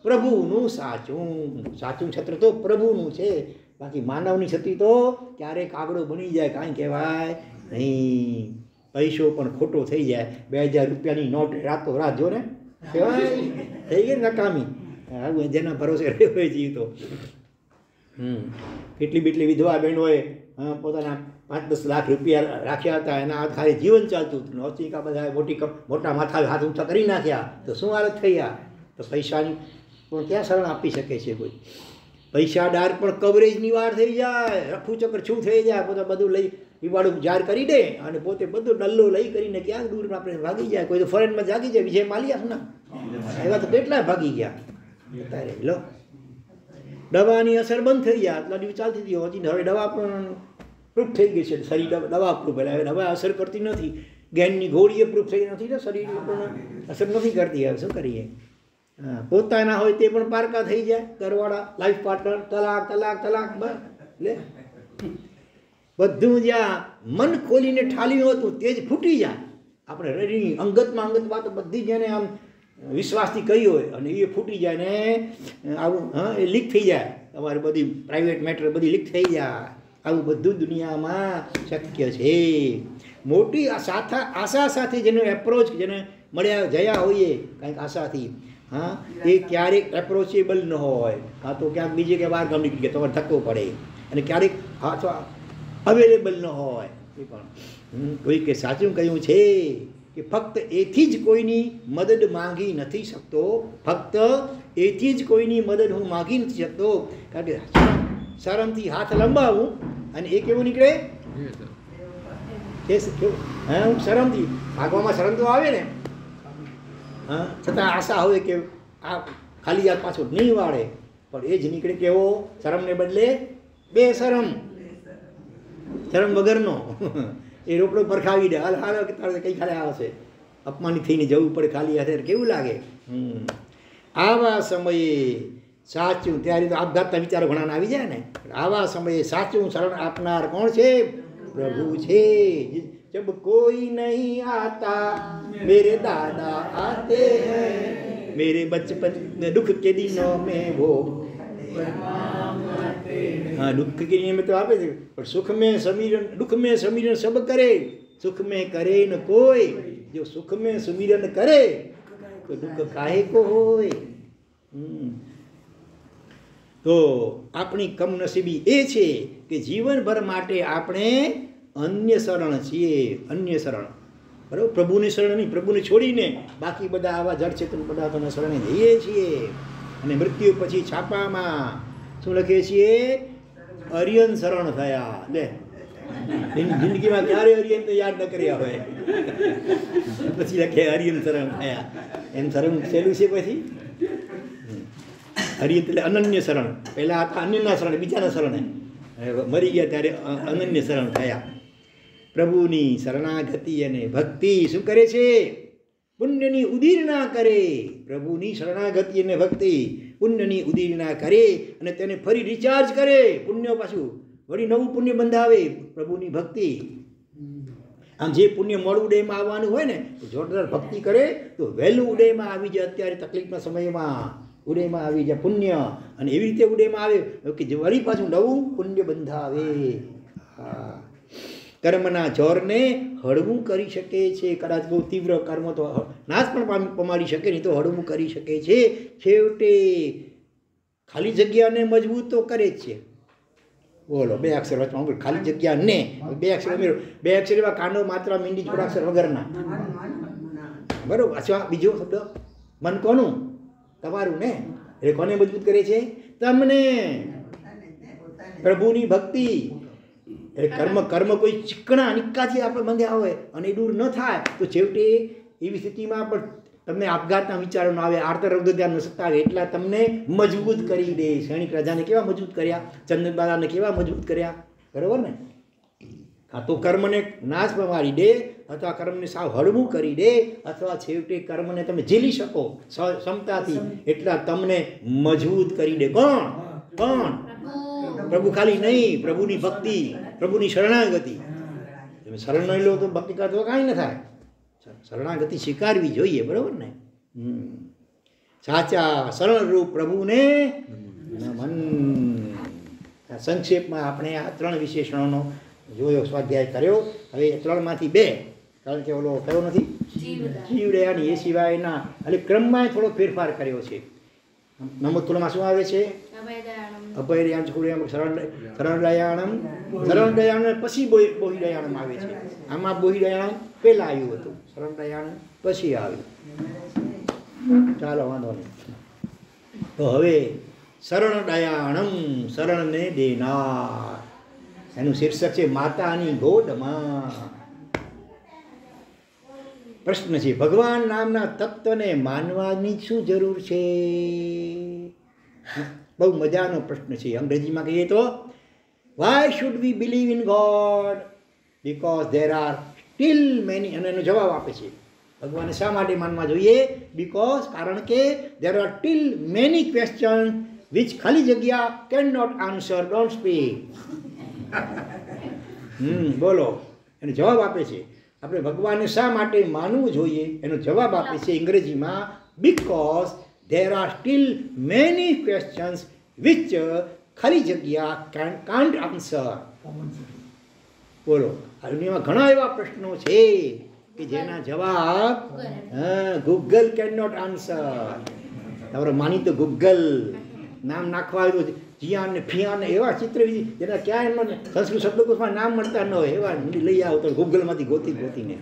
પ્રભુનું સાચું છત્ર તો પ્રભુનું છે. બાકી માનવની છત્રી તો ક્યારેક કાગડો બની જાય, કાંઈ કહેવાય નહીં. પૈસો પણ ખોટો થઈ જાય. 2000 રૂપિયાની નોટ રાતોરાત જો ને કહેવાય થઈ ગઈ નકામી. આવું જેના ભરોસે રહ્યો હોય જીવ તો. કેટલી વિધવા બહેનોએ પોતાના 5-10 લાખ રૂપિયા રાખ્યા હતા, એના આધારે જીવન ચાલતું હતું. નોચિકા બધા મોટા માથા હાથ ઊંચા કરી નાખ્યા, તો શું હાલત થઈ? તો પૈસાની પણ ક્યાં શરણ આપી શકે છે કોઈ? પૈસાદાર પણ કવરેજની વાર થઈ જાય, રફુ ચક્કર શું થઈ જાય, પોતે બધું લઈ વિવાડું જાહેર કરી દે અને પોતે બધો ડલ્લો લઈ કરીને ક્યાંક દૂર આપણે ભાગી જાય. કોઈ તો ફોરેનમાં જાગી જાય, વિજય માલ્યા ના એવા તો કેટલા ભાગી ગયા. અત્યારે લો દવાની અસર બંધ થઈ ગયા, આટલા દિવસ ચાલતી હતી, હજી હવે દવા પણ પ્રૂફ થઈ ગઈ છે. શરીર દવા પ્રૂફ, એટલે હવે દવા અસર કરતી નથી. ગેનની ગોળીએ પ્રૂફ થઈ નથી ને, શરીર પણ અસર નથી કરતી. હવે શું કરીએ? હા, પોતાના હોય તે પણ પારકા થઈ જાય, ઘરવાળા, લાઈફ પાર્ટનર, તલાક લે બધું. જ્યાં મન ખોલીને ઠાલ્યું હતું તે જ ફૂટી જાય. આપણે રેડી અંગતમાં અંગત વાતો બધી જેને આમ વિશ્વાસથી કહી હોય અને એ ફૂટી જાય ને આવું એ લીક થઈ જાય. તમારે બધી પ્રાઇવેટ મેટર બધી લીક થઈ જાય. આવું બધું દુનિયામાં શક્ય છે. મોટી આશા સાથે જેનો એપ્રોચ, જેને મળ્યા જયા હોઈએ કાંઈક આશાથી, હા, એ ક્યારેક એપ્રોચેબલ ન હોય, કાં તો ક્યાંક બીજે કે બહાર ગામ નીકળી ગયા તમારે ધક્કો પડે, અને ક્યારેક અવેલેબલ ન હોય. એ પણ કોઈ કે સાચું કહ્યું છે કે ફક્ત એથી જ કોઈની મદદ માંગી નથી શકતો, ફક્ત એથી જ કોઈની મદદ હું માંગી નથી શકતો. કારણ કે શરમથી હાથ લંબાવું અને એ કેવું નીકળે? હું શરમથી ભાગવામાં શરમ તો આવે ને, હા, છતાં આશા હોય કે આ ખાલી હાથ પાછો નહીં વાળે, પણ એ જ નીકળે કેવો? શરમને બદલે બેશરમ, શરમ વગરનો. એ રોકડો પરખાવી દે, હાલ કે તારે કઈ ખાલે આવશે, અપમાનિત થઈને જવું પડે ખાલી હાથે, કેવું લાગે? આવા સમયે સાચું, ત્યારે તો આપઘાતના વિચારો ઘણા આવી જાય ને. આવા સમયે સાચું શરણ આપનાર કોણ છે? પ્રભુ છે. જબ કોઈ નહીં આતા મેરે દાદા આતે હૈ, मेरे बचपन दुख के दिनों में वो, हाँ, दुख के दिनों में तो आपे थे, पर सुख में समीरण, दुख में समीरण सब करे, सुख में करे न कोई, जो सुख में समीरण करे तो दुख काहे को होय. તો આપણી કમનસીબી એ છે કે જીવનભર માટે આપણે અન્ય શરણ છીએ, અન્ય શરણ. બરાબર? પ્રભુની શરણ નહીં, પ્રભુને છોડીને બાકી બધા આવા જળચેતન પદાર્થોના શરણે જઈએ છીએ. અને મૃત્યુ પછી છાપામાં શું લખીએ છીએ? અરિયન શરણ થયા. લે, જિંદગીમાં ક્યારે અરિયન તો યાદ ન કર્યા હોય, પછી લખે અરિયન શરણ થયા. એમ શરણ સહેલું છે. પછી હરિયત એટલે અનન્ય શરણ. પહેલાં હતા અન્યના શરણે, બીજાના શરણે, મરી ગયા ત્યારે અનન્ય શરણ થયા. પ્રભુની શરણાગતિ અને ભક્તિ શું કરે છે? પુણ્યની ઉદીરણા કરે. પ્રભુની શરણાગતિ અને ભક્તિ પુણ્યની ઉદીરણા કરે અને તેને ફરી રિચાર્જ કરે. પુણ્ય પાછું વળી નવું પુણ્ય બંધાવે. પ્રભુની ભક્તિ આમ જે પુણ્ય મોડું ઉદયમાં આવવાનું હોય ને તો જોરદાર ભક્તિ કરે તો વહેલું ઉદયમાં આવી જાય. અત્યારે તકલીફના સમયમાં ઉદયમાં આવી જાય પુણ્ય, અને એવી રીતે ઉદયમાં આવે કે જે વળી પાછું નવું પુણ્ય બંધાવે. હા, કર્મના જોરને હળવું કરી શકે છે. કદાચ બહુ તીવ્ર કર્મ તો નાશ પણ પમાડી શકે, નહીં તો હળવું કરી શકે છે. છેવટે ખાલી જગ્યાને મજબૂત તો કરે જ છે. બોલો, 2 અક્ષર વચમાં ખાલી જગ્યા ને 2 અક્ષર ઉમેરો. 2 અક્ષર એવા કાંડો માત્ર મીંડી થોડા અક્ષર વગરના. બરોબર. અચ્છા, બીજો શબ્દ મન કોનું? તમારું ને. એટલે કોને મજબૂત કરે છે? તમને. પ્રભુની ભક્તિ એટલે કર્મ કોઈ ચીકણા નિક્કાથી આપણે બંધ્યા હોય અને એ દૂર ન થાય તો છેવટે એવી સ્થિતિમાં પણ તમને આપઘાતના વિચારો ન આવે, આર્તરૌદ્ર ધ્યાન ન સતાવે, એટલા તમને મજબૂત કરી દે. સૈનિક રાજાને કેવા મજબૂત કર્યા, ચંદનબાલાને કેવા મજબૂત કર્યા, બરોબર ને? કાં તો કર્મને નાશ પમાડી દે, અથવા કર્મને સાવ હળવું કરી દે, અથવા છેવટે કર્મને તમે ઝીલી શકો ક્ષમતાથી, એટલા તમને મજબૂત કરી દે. કોણ? પ્રભુ ખાલી નહીં, પ્રભુની ભક્તિ, પ્રભુની શરણાગતિ. તમે શરણ નહીં લો તો ભક્તિ કરતો કાંઈ ન થાય. શરણાગતિ સ્વીકારવી જોઈએ, બરોબર ને? સાચા શરણરૂપ પ્રભુને નમન. સંક્ષેપમાં આપણે આ 3 વિશેષણોનો જોયો, સ્વાધ્યાય કર્યો. હવે 3માંથી 2, કારણ કે ઓલો કયો નથી, જીવદયાની, એ સિવાયના એટલે ક્રમમાં થોડો ફેરફાર કર્યો છે. નમોત્તરમાં શું આવે છે? અભયદયાણ, શરણદયાણમ, શરણદયાણ પછી બોહિદયાણમ આવે છે. આમાં બોહિદયાણમ પહેલાં આવ્યું હતું, શરણદયાણમ પછી આવ્યું. ચાલો, વાંધો નહીં. તો હવે શરણદયાણમ, શરણને દેનાર, એનું શીર્ષક છે માતાની ગોદમાં. પ્રશ્ન છે, ભગવાન નામના તત્વને માનવાની શું જરૂર છે? બહુ મજાનો પ્રશ્ન છે. અંગ્રેજીમાં કહીએ તો why should we believe in God? Because there are still many. અને એનો જવાબ આપે છે, ભગવાનને શા માટે માનવા જોઈએ? બીકોઝ, કારણ કે there are still many question which ખાલી જગ્યા can not answer. Don't speak. બોલો, એનો જવાબ આપે છે. આપણે ભગવાનને શા માટે માનવું જોઈએ એનો જવાબ આપે છે અંગ્રેજીમાં, because there are still many questions which ખાલી જગ્યા કાન્ટ આન્સર. બોલો, આ દુનિયામાં ઘણા એવા પ્રશ્નો છે કે જેના જવાબ ગૂગલ કેન નોટ આન્સર. તમારે માની તો ગૂગલ નામ નાખવા આવ્યું, જીયાન ને ફિયાન ને એવા ચિત્ર જેના ક્યાંય સંસ્કૃત શબ્દકોશમાં નામ મળતા ન હોય એવા લઈ આવો તો ગૂગલમાંથી ગોતીને.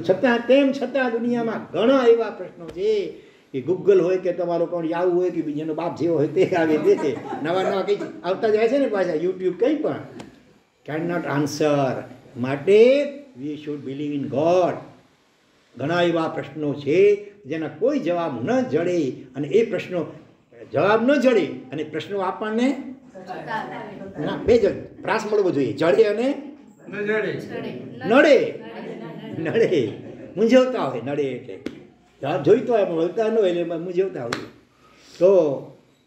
છતાં તેમ છતાં દુનિયામાં ઘણા એવા પ્રશ્નો છે કે ગૂગલ હોય કે તમારો કોણ યાવું હોય કે બીજાનો બાપ જેવો હોય તે આવે તે નવા કંઈ આવતા જાય છે ને પાછા યુટ્યુબ કંઈ પણ કેન નોટ આન્સર. માટે we should believe in God. ઘણા એવા પ્રશ્નો છે જેના કોઈ જવાબ ન જડે, અને એ પ્રશ્નો જવાબ ન જડે અને પ્રશ્નો આપણને બે જ પ્રાસ મળવો જોઈએ, જડે અને નડે. મૂંઝવતા હોય, નડે એટલે જવાબ જોઈતો હોય પણ વળતા ન હોય એટલે મૂંઝવતા હોય. તો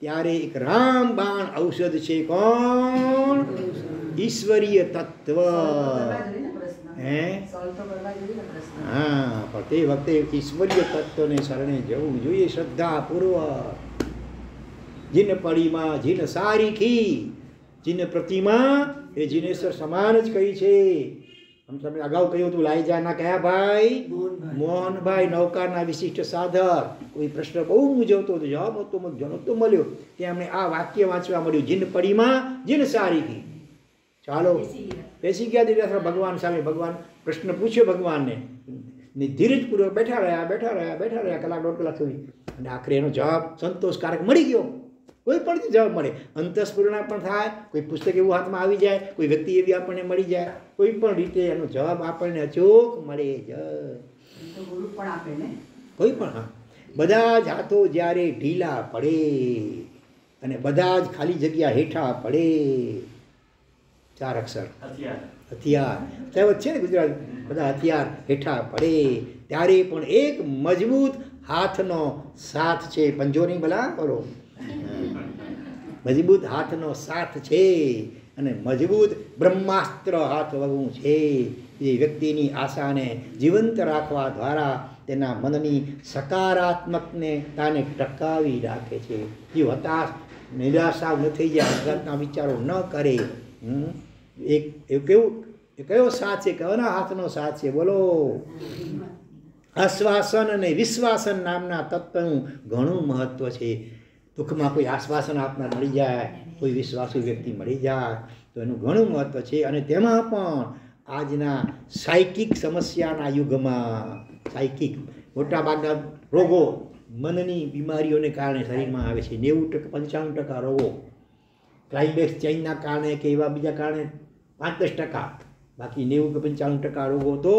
ત્યારે એક રામબાણ ઔષધ છે. કોણ? ઈશ્વરીય તત્વ. હા, પણ તે વખતે ઈશ્વરીય તત્વને શરણે જવું જોઈએ શ્રદ્ધાપૂર્વક. જીન પડીમાં જીન સારીખી, જીન પ્રતિમા એ જીનેશ્વર સમાન જ કહી છે. તમે અગાઉ કહ્યું હતું લાઈજાના કયા ભાઈ? મોહનભાઈ, નૌકાના વિશિષ્ટ સાધક. કોઈ પ્રશ્ન બહુ મૂંઝવતો હતો, જવાબ નહોતો મળ્યો, ત્યાં અમને આ વાક્ય વાંચવા મળ્યું, જીન પડીમાં જીન સારીખી. ચાલો, બેસી ગયા દીધા ભગવાન સામે. ભગવાન પ્રશ્ન પૂછ્યો ભગવાનને, ધીરજપૂર્વક બેઠા રહ્યા કલાક 1.5 કલાક સુધી, અને આખરે એનો જવાબ સંતોષકારક મળી ગયો. કોઈ પણ જવાબ મળે, અંતસ્ફુરણા પણ થાય, કોઈ પુસ્તક એવું હાથમાં આવી જાય, કોઈ વ્યક્તિ એવી આપણને મળી જાય, કોઈ પણ રીતે એનો જવાબ આપણને અચૂક મળે જ. કોઈ પણ. હા, બધા જ હાથો જ્યારે ઢીલા પડે અને બધા જ ખાલી જગ્યા હેઠા પડે 4 અક્ષર હથિયાર કહેવત છે ને ગુજરાત, બધા હથિયાર હેઠા પડે ત્યારે પણ એક મજબૂત હાથનો સાથ છે. પંજો નહીં ભલા બોલો, મજબૂત હાથનો સાથ છે અને મજબૂત બ્રહ્માસ્ત્ર હાથ વગું છે. એ વ્યક્તિની આશાને જીવંત રાખવા દ્વારા તેના મનની સકારાત્મકતાને ટકાવી રાખે છે. જે હતાશ નિરાશા ન થઈ જાય, આઘાતના વિચારો ન કરે. એક કેવું કયો સાથ છે, કયોના હાથનો સાથ છે બોલો? આશ્વાસન અને વિશ્વાસન નામના તત્વનું ઘણું મહત્વ છે. દુઃખમાં કોઈ આશ્વાસન આપનાર મળી જાય, કોઈ વિશ્વાસુ વ્યક્તિ મળી જાય તો એનું ઘણું મહત્વ છે. અને તેમાં પણ આજના સાયકિક સમસ્યાના યુગમાં સાયકિક મોટાભાગના રોગો મનની બીમારીઓને કારણે શરીરમાં આવે છે. 90-95% રોગો ક્લાઇમેક્સ ચેન્જના કારણે કે એવા બીજા કારણે 5-10%, બાકી 90-95% રોગો તો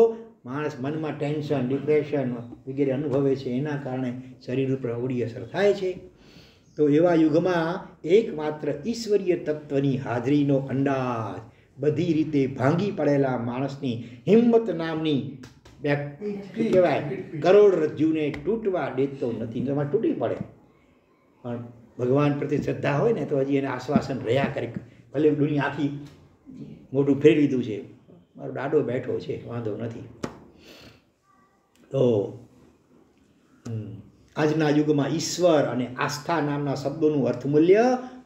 માણસ મનમાં ટેન્શન, ડિપ્રેશન વગેરે અનુભવે છે, એના કારણે શરીર ઉપર અવળી અસર થાય છે. તો એવા યુગમાં એકમાત્ર ઈશ્વરીય તત્વની હાજરીનો અંદાજ બધી રીતે ભાંગી પડેલા માણસની હિંમત નામની કહેવાય કરોડરજ્જુને તૂટવા દેતો નથી. તમારે તૂટી પડે પણ ભગવાન પ્રત્યે શ્રદ્ધા હોય ને તો હજી એને આશ્વાસન રહ્યા કરે. ભલે દુનિયા આખી મોઢું ફેરવી દીધું છે, મારો દાડો બેઠો છે, વાંધો નથી. તો આજના યુગમાં ઈશ્વર અને આસ્થા નામના શબ્દોનું અર્થમૂલ્ય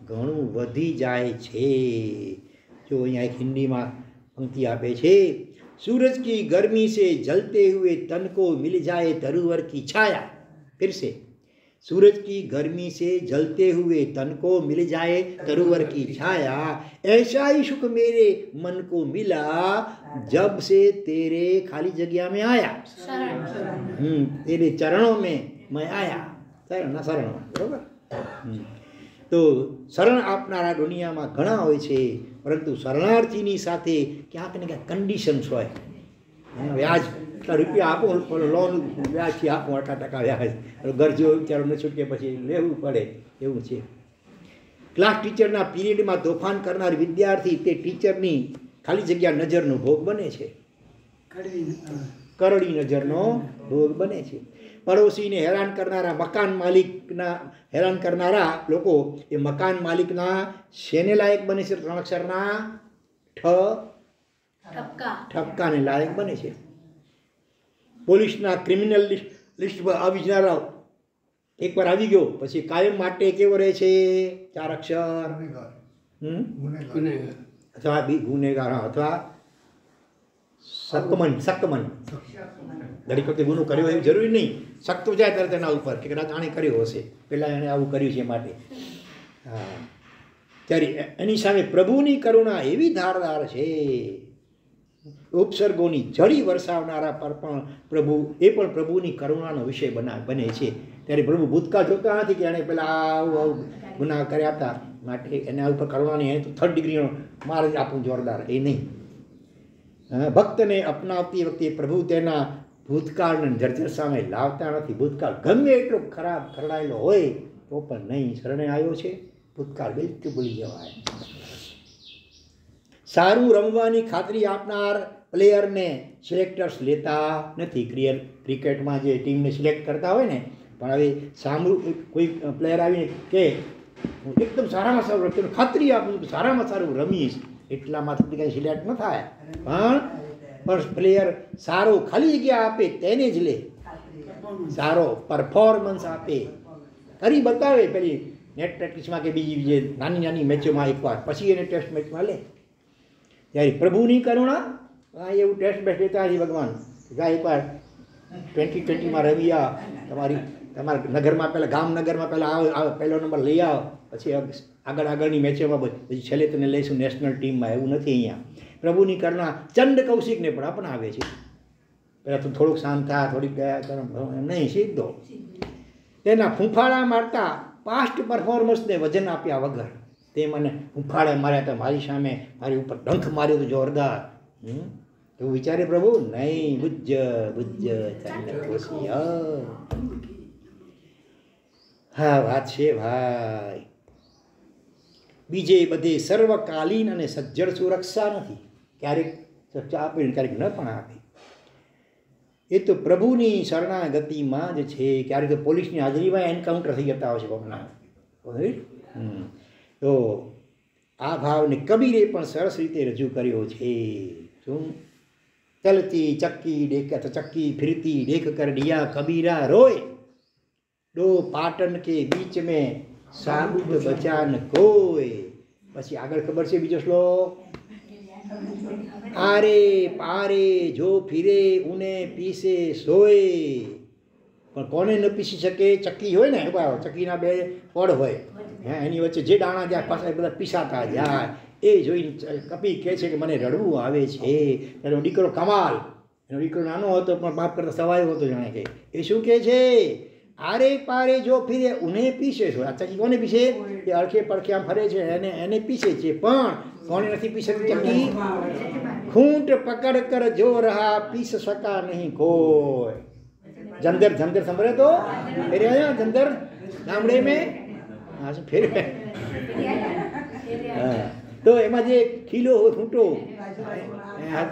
ઘણું વધી જાય છે. જો અહીંયા એક હિન્દીમાં પંક્તિ આપે છે, सूरज की गर्मी से जलते हुए तन को मिल जाए तरुवर की छाया. फिर से, सूरज की गर्मी से जलते हुए तन को मिल जाए तरुवर की छाया, ऐसा ही सुख मेरे मन को मिला जब से तेरे खाली जगह में आया, तेरे चरणों में मैं आया. शरण बरोबर. તો શરણ આપનારા દુનિયામાં ઘણા હોય છે, પરંતુ શરણાર્થીની સાથે ક્યાંક ને ક્યાંક કન્ડિશન્સ હોય. વ્યાજ એટલા રૂપિયા આપો, લોન વ્યાજથી આપો, 8% વ્યાજ, ઘર જો વિચારો ન છૂટકે પછી લેવું પડે એવું છે. ક્લાસ ટીચરના પીરિયડમાં તોફાન કરનાર વિદ્યાર્થી તે ટીચરની ખાલી જગ્યા નજરનો ભોગ બને છે, કરડી નજરનો ભોગ બને છે. પડોશીને હેરાન કરનારા મકાન માલિકના હેરાન કરનારા લોકો એ મકાન માલિકના શેને લાયક બને છે? 3 અક્ષરના ઠપકાને લાયક બને છે. પોલીસના ક્રિમિનલ લિસ્ટ પર આવી જનારા એકવાર આવી ગયો પછી કાયમ માટે કેવો રહે છે? 4 અક્ષર અથવા ગુનેગાર અથવા શકમન. દરેક વખતે ગુનો કર્યો એવી જરૂરી નહીં, શકતો જાય તરત એના ઉપર કે કદાચ આણે કર્યો હશે, પહેલાં એણે આવું કર્યું છે માટે. હા, ત્યારે એની સામે પ્રભુની કરુણા એવી ધારદાર છે, ઉપસર્ગોની જડી વરસાવનારા પર પણ પણ પ્રભુની કરુણાનો વિષય બને છે. ત્યારે પ્રભુ ભૂતકાળ જોતા નથી કે એણે પેલા આવું ગુનાહ કર્યા હતા માટે એના ઉપર કરુણાની એને તો 3rd ડિગ્રીનો માર જ આપું જોરદાર, એ નહીં. ભક્તને અપનાવતી વખતે પ્રભુ તેના ભૂતકાળને જર્જર સામે લાવતા નથી. ભૂતકાળ ગમે એટલો ખરાબ ખરડાયેલો હોય તો પણ નહીં, શરણે આવ્યો છે, ભૂતકાળ બિલકુલ ભૂલી જવાય. સારું રમવાની ખાતરી આપનાર પ્લેયરને સિલેક્ટર્સ લેતા નથી. ક્રિકેટમાં જે ટીમને સિલેક્ટ કરતા હોય ને, પણ હવે કોઈ પ્લેયર આવીને કે હું એકદમ સારામાં સારું રમતો, ખાતરી આપું છું સારામાં સારું રમીશ, એટલામાંથી કંઈ સિલેક્ટ ન થાય. પણ પ્લેયર સારો ખાલી જગ્યા આપે તેને જ લે, સારો પરફોર્મન્સ આપે, કરી બતાવે પેલી નેટ પ્રેક્ટિસમાં કે બીજી જે નાની મેચોમાં એકવાર, પછી એને ટેસ્ટ મેચમાં લે. ત્યારે પ્રભુની કરુણા એવું ટેસ્ટ મેચ લેતા નથી ભગવાન. એકવાર 2020માં રમી આવ, તમારા નગરમાં પહેલાં ગામનગરમાં પહેલાં પહેલો નંબર લઈ આવ, પછી આગળની મેચોમાં પછી છેલ્લે તને લઈશું નેશનલ ટીમમાં. એવું નથી અહીંયા. પ્રભુની કરુણા ચંડ કૌશિકને પણ અપનાવે છે. પહેલાં તો થોડુંક શાંત થા, થોડીક નહીં, સીધો તેના ફૂંફાળા મારતા પાસ્ટ પરફોર્મન્સને વજન આપ્યા વગર, તે મને ફૂંફાળે માર્યા હતા, મારી સામે મારી ઉપર ડંખ માર્યો હતો જોરદાર, એવું વિચારે પ્રભુ? નહીં, બુજ્જ ચંડ કૌશિક. હા, વાત છે ભાઈ. બીજે બધે સર્વકાલીન અને સજ્જડ સુરક્ષા નથી. ક્યારેક સુરક્ષા આપે ને ક્યારેક ન પણ આપે. એ તો પ્રભુની શરણાગતિમાં જ છે. ક્યારેક તો પોલીસની હાજરીમાં એન્કાઉન્ટર થઈ જતા હોય છે કોકના. તો આ ભાવને કબીરે પણ સરસ રીતે રજૂ કર્યો છે. શું? ચલતી ચક્કી દેખ ચક્કી ફિરતી દેખ કર દિયા કબીરા રોય, દો પાટન કે બીચ મેં સાબુત બચા ન કોઈ. પછી આગળ ખબર છે બીજો શ્લોક, આરે પારે જો ફિરે ઉને પીસે સોય. પણ કોને ન પીસી શકે? ચક્કી હોય ને, ચક્કીના બે પડ હોય, એની વચ્ચે જે દાણા જાય પાછા બધા પીસાતા જાય. એ જોઈને કપી કહે છે કે મને રડવું આવે છે. એનો દીકરો કમાલ, એનો દીકરો નાનો હતો પણ બાપ કરતા સવાયો હતો. જાણે કે એ શું કહે છે? આરે પારે જો ફિરે ઉને પીસે છો. આ ચક્કી કોને પીસે? એ અડખે પડખે આમ ફરે છે એને પીસે છે. પણ કોને નથી પીસે ચક્કી? ખૂંટ પકડ કર જો રહા પીસ સકા નહીં કોઈ. જંદર જંદર સંભળે તો ફેરે આયા જંદર ગામડે મેં ફેરે. તો એમાં જે ખીલો હોય ખૂંટો,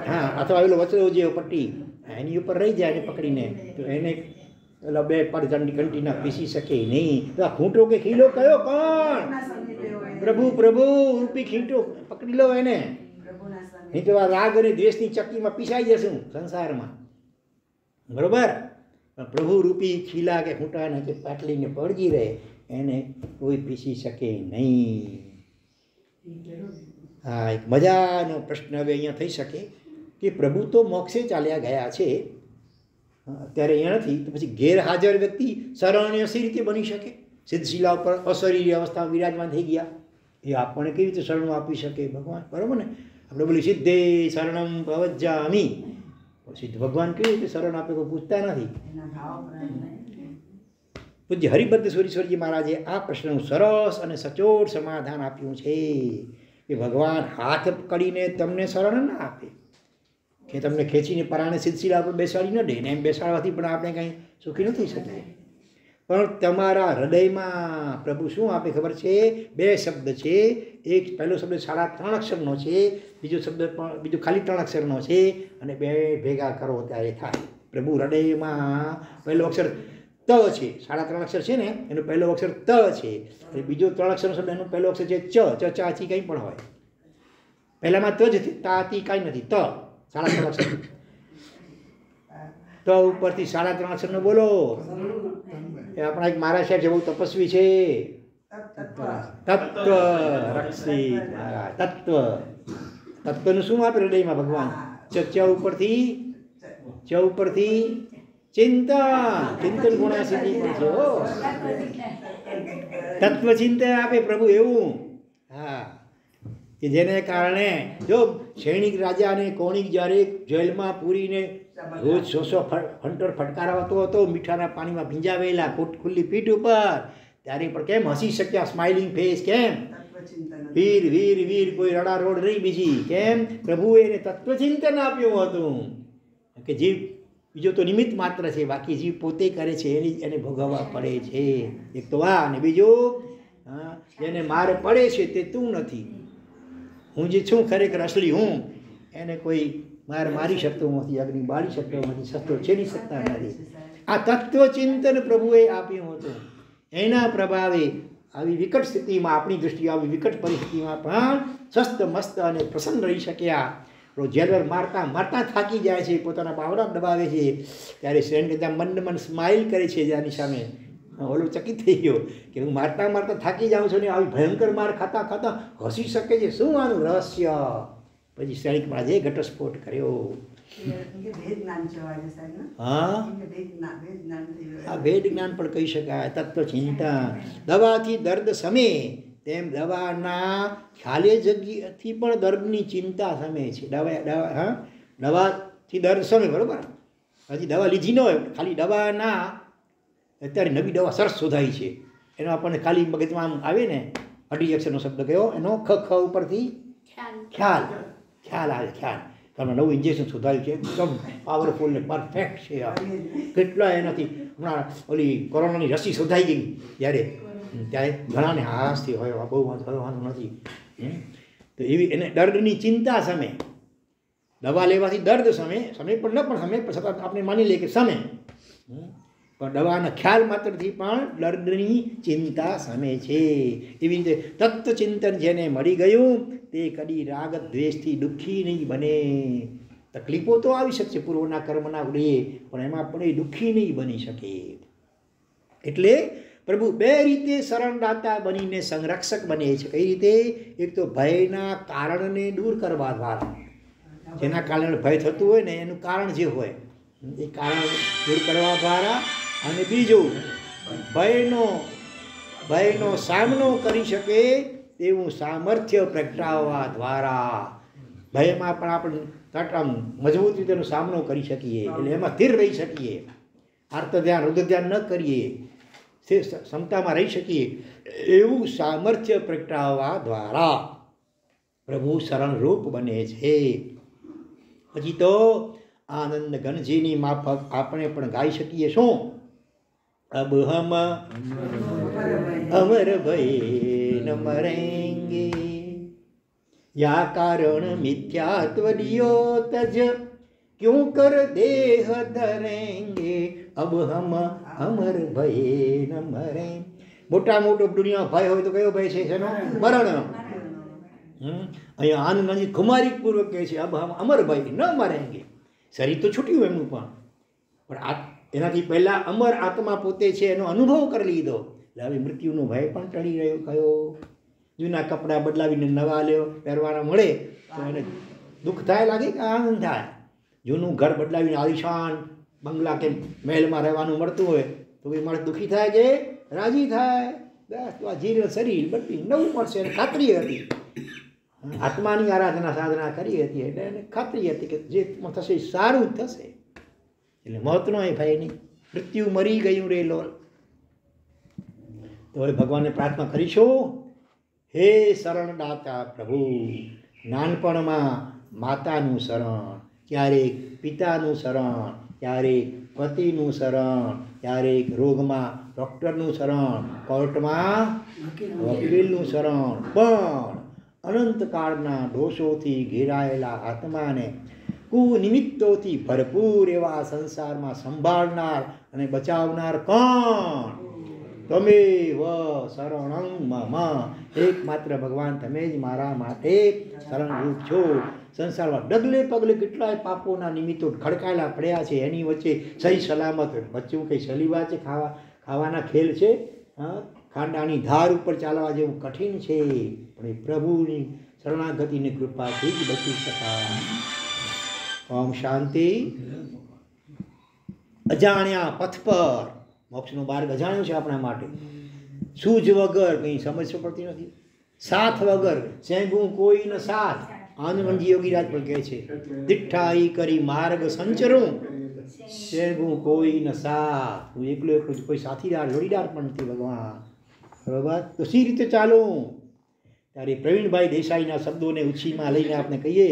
હા, અથવા પેલો વચલો જે પટ્ટી એની ઉપર રહી જાય એને પકડીને, તો એને પેલા બે પડ ઘંટીના પીસી શકે નહીં. તો આ ખૂંટો કે ખીલો કયો? પણ પ્રભુ પ્રભુ રૂપી ખીંટો પકડી લો એને, નહીં તો આ રાગ અને દ્વેષની ચક્કીમાં પીસાઈ જશું સંસારમાં. બરોબર? પ્રભુ રૂપી ખીલા કે ખૂંટાને કે પાટલીને પડજી રહે એને કોઈ પીસી શકે નહીં. હા, એક મજાનો પ્રશ્ન હવે અહીંયા થઈ શકે કે પ્રભુ તો મોક્ષે ચાલ્યા ગયા છે, અત્યારે અહીંયા નથી, તો પછી ગેરહાજર વ્યક્તિ શરણ્ય સી રીતે બની શકે? સિદ્ધશિલા ઉપર અશરીરી અવસ્થામાં વિરાજમાન થઈ ગયા, એ આપણને કેવી રીતે શરણું આપી શકે ભગવાન? બરાબર ને? આપણે બોલી સિદ્ધે શરણમ પ્રવજ્જામિ, સિદ્ધ ભગવાન કેવી રીતે શરણ આપે કોઈ પૂછતા નથી. પૂજ્ય હરિભદ્ર સુરીશ્વરજી મહારાજે આ પ્રશ્નનું સરસ અને સચોટ સમાધાન આપ્યું છે કે ભગવાન હાથ પકડીને તમને શરણ ના આપે, કે તમને ખેંચીને પરાણે સિદ્ધશિલા પર બેસાડી ન દે ને એમ બેસાડવાથી પણ આપણે કંઈ સુખી ન થઈ શકીએ. પણ તમારા હૃદયમાં પ્રભુ શું આપે ખબર છે? બે શબ્દ છે. એક પહેલો શબ્દ 3.5 અક્ષરનો છે, બીજો શબ્દ પણ બીજો ખાલી 3 અક્ષરનો છે, અને બે ભેગા કરો ત્યારે થાય. પ્રભુ હૃદયમાં પહેલો અક્ષર ત છે, 3.5 અક્ષર છે ને, એનો પહેલો અક્ષર ત છે, અને બીજો 3 અક્ષરનો શબ્દ એનો પહેલો અક્ષર છે ચ. ચાથી કંઈ પણ હોય, પહેલામાં ત જ તાથી કાંઈ નથી, ત 3.5 અક્ષર. ત ઉપરથી 3.5 અક્ષરનો બોલો. એ આપણા એક મહારાજ સાહેબ છે, બહુ તપસ્વી છે, તત્વ રક્ષિત મહારાજ. તત્વનું શું આપે હૃદયમાં ભગવાન? ચ ઉપરથી ચિંતન ગુણાસિદ્ધિ પણ છે. તત્વ ચિંતન આપે પ્રભુ એવું. હા, કે જેને કારણે જો સૈનિક રાજાને કોણિક જ્યારે જેલમાં પૂરીને રોજ 100 ફંટર ફટકારાવતો હતો મીઠાના પાણીમાં ભીંજાવેલા ખુલ્લી પીઠ ઉપર, ત્યારે પણ કેમ હસી શક્યા? Smiling face. કેમ? વીર વીર વીર, કોઈ રડારોડ નહીં બીજી. કેમ? પ્રભુએ એને તત્વચિંતન આપ્યું હતું કે જીવ બીજો તો નિમિત્ત માત્ર છે, બાકી જીવ પોતે કરે છે, એને ભોગવવા પડે છે. એક તો આ, અને બીજું જેને મારે પડે છે તે તું નથી, હું જે છું ખરેખર અસલી હું, એને કોઈ મારી શકતો નથી, અગ્નિ બાળી શકતો નથી, શસ્ત્રો છેડી શકતા નથી. આ તત્વચિંતન પ્રભુએ આપ્યું હતું. એના પ્રભાવે આવી વિકટ સ્થિતિમાં, આપણી દૃષ્ટિએ આવી વિકટ પરિસ્થિતિમાં પણ સ્વસ્થ મસ્ત અને પ્રસન્ન રહી શક્યા. જેલર મારતા થાકી જાય છે, પોતાના બાવડા દબાવે છે, ત્યારે શ્રેણ કદાચ મન સ્માઇલ કરે છે. જેની સામે ઓલો ચકિત થઈ ગયો કે હું મારતા થાકી જાઉં છું ને આવી ભયંકર માર ખાતા હસી શકે છે, શું આનું રહસ્ય? પછી શ્રેણિક મહારાજે ઘટસ્ફોટ કર્યો. હા, આ ભેદ જ્ઞાન પણ કહી શકાય. તત્વચિંતન. દવાથી દર્દ સમે, તેમ દવાના ખ્યાલે જગ્યાથી પણ દર્દની ચિંતા સમે છે. દવાથી દર્દ સમે, બરોબર? હજી દવા લીધી ન હોય, ખાલી દવાના, અત્યારે નવી દવા સરસ શોધાઈ છે, એનો આપણને ખાલી મગજમાં આવે ને, 2 અક્ષરનો શબ્દ કયો એનો? ખ ઉપરથી ખ્યાલ આવે. ખ્યાલ. તમે નવું ઇન્જેક્શન શોધાયું છે, એકદમ પાવરફુલ ને પરફેક્ટ છે. કેટલા એનાથી હમણાં ઓલી કોરોનાની રસી શોધાઈ ગઈ, જ્યારે ત્યારે ઘણાને હાસથી હોય બહુ વાંધો નથી. તો એવી એને દર્દની ચિંતા સામે દવા લેવાથી દર્દ સમય પણ ન પણ સમય પણ છતાં આપણે માની લઈએ કે સમય, પણ દવાના ખ્યાલ માત્રથી પણ દર્દની ચિંતા સામે છે. એવી રીતે તત્વચિંતન જેને મળી ગયું તે કદી રાગ દ્વેષથી દુઃખી નહીં બને. તકલીફો તો આવી શકશે પૂર્વના કર્મના ઉડે, પણ એમાં પણ એ દુઃખી નહીં બની શકે. એટલે પ્રભુ બે રીતે શરણદાતા બનીને સંરક્ષક બને છે. કઈ રીતે? એક તો ભયના કારણને દૂર કરવા દ્વારા, જેના કારણે ભય થતું હોય ને એનું કારણ જે હોય એ કારણ દૂર કરવા દ્વારા, અને બીજું ભયનો સામનો કરી શકે તેવું સામર્થ્ય પ્રગટાવવા દ્વારા. ભયમાં પણ આપણે આમ મજબૂત રીતે એનો સામનો કરી શકીએ, એટલે એમાં સ્થિર રહી શકીએ, આર્ત ધ્યાન રુદ્ર ધ્યાન ન કરીએ, ક્ષમતામાં રહી શકીએ એવું સામર્થ્ય પ્રગટાવવા દ્વારા પ્રભુ શરણરૂપ બને છે. પછી તો આનંદ ઘનજીની માફક આપણે પણ ગાઈ શકીએ શું? અબ હમ અમર ભય ન મરેંગે, યા કારણ મિથ્યાત્વ દિયો તજ ક્યું કર દેહ ધરેંગે. અબ હમ અમર ભય ન મરે. મોટા મોટો દુનિયા ભય હોય તો કયો ભય છે? એનો મરણ. અહીંયા આનંદજી કુમારી પૂર્વક કહે છે અબ હમ અમર ભય ન મરેંગે. શરીર તો છૂટ્યું એમનું, પણ એનાથી પહેલા અમર આત્મા પોતે છે એનો અનુભવ કરી લીધો. એટલે હવે મૃત્યુનો ભય પણ ટળી રહ્યો કયો. જૂના કપડાં બદલાવીને નવા પહેરવાના મળે તો એને દુઃખ થાય, લાગે કે આનંદ થાય. જૂનું ઘર બદલાવીને આલિશાન બંગલા કે મહેલમાં રહેવાનું મળતું હોય તો એ માણસ દુઃખી થાય કે રાજી થાય? બસ તો આ જીર્ણ શરીર બદલી નવું મળશે એને ખાતરી હતી. આત્માની આરાધના સાધના કરી હતી એટલે એને ખાતરી હતી કે જે થશે સારું જ થશે. એટલે મોતનો એ ભય નહીં, મૃત્યુ મરી ગયું રે લોલ. તો હવે ભગવાનને પ્રાર્થના કરીશું, હે શરણદાતા પ્રભુ, નાનપણમાં માતાનું શરણ, ક્યારેક પિતાનું શરણ, ક્યારેક પતિનું શરણ, ક્યારેક રોગમાં ડૉક્ટરનું શરણ, કોર્ટમાં વકીલનું શરણ, પણ અનંતકાળના દોષોથી ઘેરાયેલા આત્માને કુનિમિત્તોથી ભરપૂર એવા સંસારમાં સંભાળનાર અને બચાવનાર કોણ? તમેવ શરણં મમ. એકમાત્ર ભગવાન તમે જ મારા માટે શરણરૂપ છો. સંસારમાં ડગલે પગલે કેટલાય પાપોના નિમિત્તો ખડકાયેલા પડ્યા છે, એની વચ્ચે સહી સલામત બચ્ચું કંઈ સલીવા છે? ખાવાના ખેલ છે? ખાંડાની ધાર ઉપર ચાલવા જેવું કઠિન છે, પણ એ પ્રભુની શરણાગતિની કૃપાથી જ બચી શકાય. ઓમ શાંતિ. અજાણ્યા પથ પર મોક્ષનો માર્ગ અજાણ્યો છે આપણા માટે. સૂઝ વગર કંઈ સમજ પડતી નથી, સાથ વગર સેંગું કોઈ ન સાથ. આનંદજી યોગીરાજ પણ કહે છે, દિઠ્ઠાઈ કરી માર્ગ સંચરું, સેંગું કોઈ ન સાથ. હું એકલો કોઈ સાથીદાર જોડીદાર પણ નથી ભગવાન. બરાબર? તો સી રીતે ચાલું? ત્યારે પ્રવીણભાઈ દેસાઈના શબ્દોને ઉછીમાં લઈને આપણે કહીએ,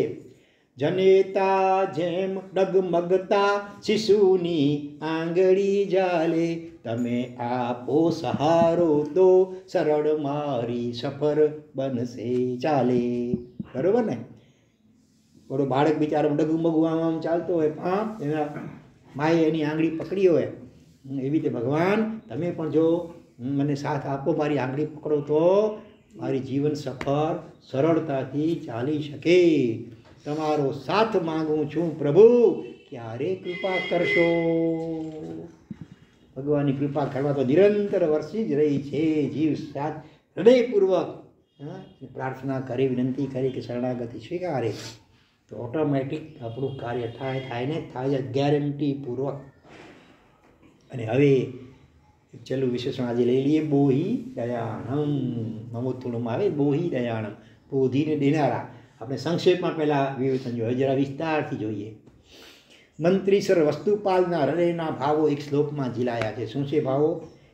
જનેતા જેમ ડગમગતા શિશુની આંગળી જાલે, તમે આપો સહારો તો સરળ મારી સફર બનશે ચાલે. બરોબર ને? થોડો બાળક બિચારો ડગમગુ આમ ચાલતો હોય, એના માએ એની આંગળી પકડી હોય, એવી રીતે ભગવાન તમે પણ જો મને સાથ આપો, મારી આંગળી પકડો તો મારી જીવન સફર સરળતાથી ચાલી શકે. તમારો સાથ માંગુ છું પ્રભુ, ક્યારે કૃપા કરશો? ભગવાનની કૃપા કરવા તો નિરંતર વરસી જ રહી છે. જીવ સાથ હૃદયપૂર્વક પ્રાર્થના કરી, વિનંતી કરી કે શરણાગતિ સ્વીકારે તો ઓટોમેટિક આપણું કાર્ય થાય ને થાય જ ગેરંટી પૂર્વક. અને હવે ચલો વિશેષણ આજે લઈ લઈએ. બોહી દયાણમ. મમોત્થુણમાં આવે બોહી દયાણમ, બોધીને દેનારા. આપણે સંક્ષેપમાં પહેલાં વિવેચન જોઈએ, જરા વિસ્તારથી જોઈએ. મંત્રીસર વસ્તુપાલના હૃદયના ભાવો એક શ્લોકમાં ઝીલાયા છે. શું છે ભાવો?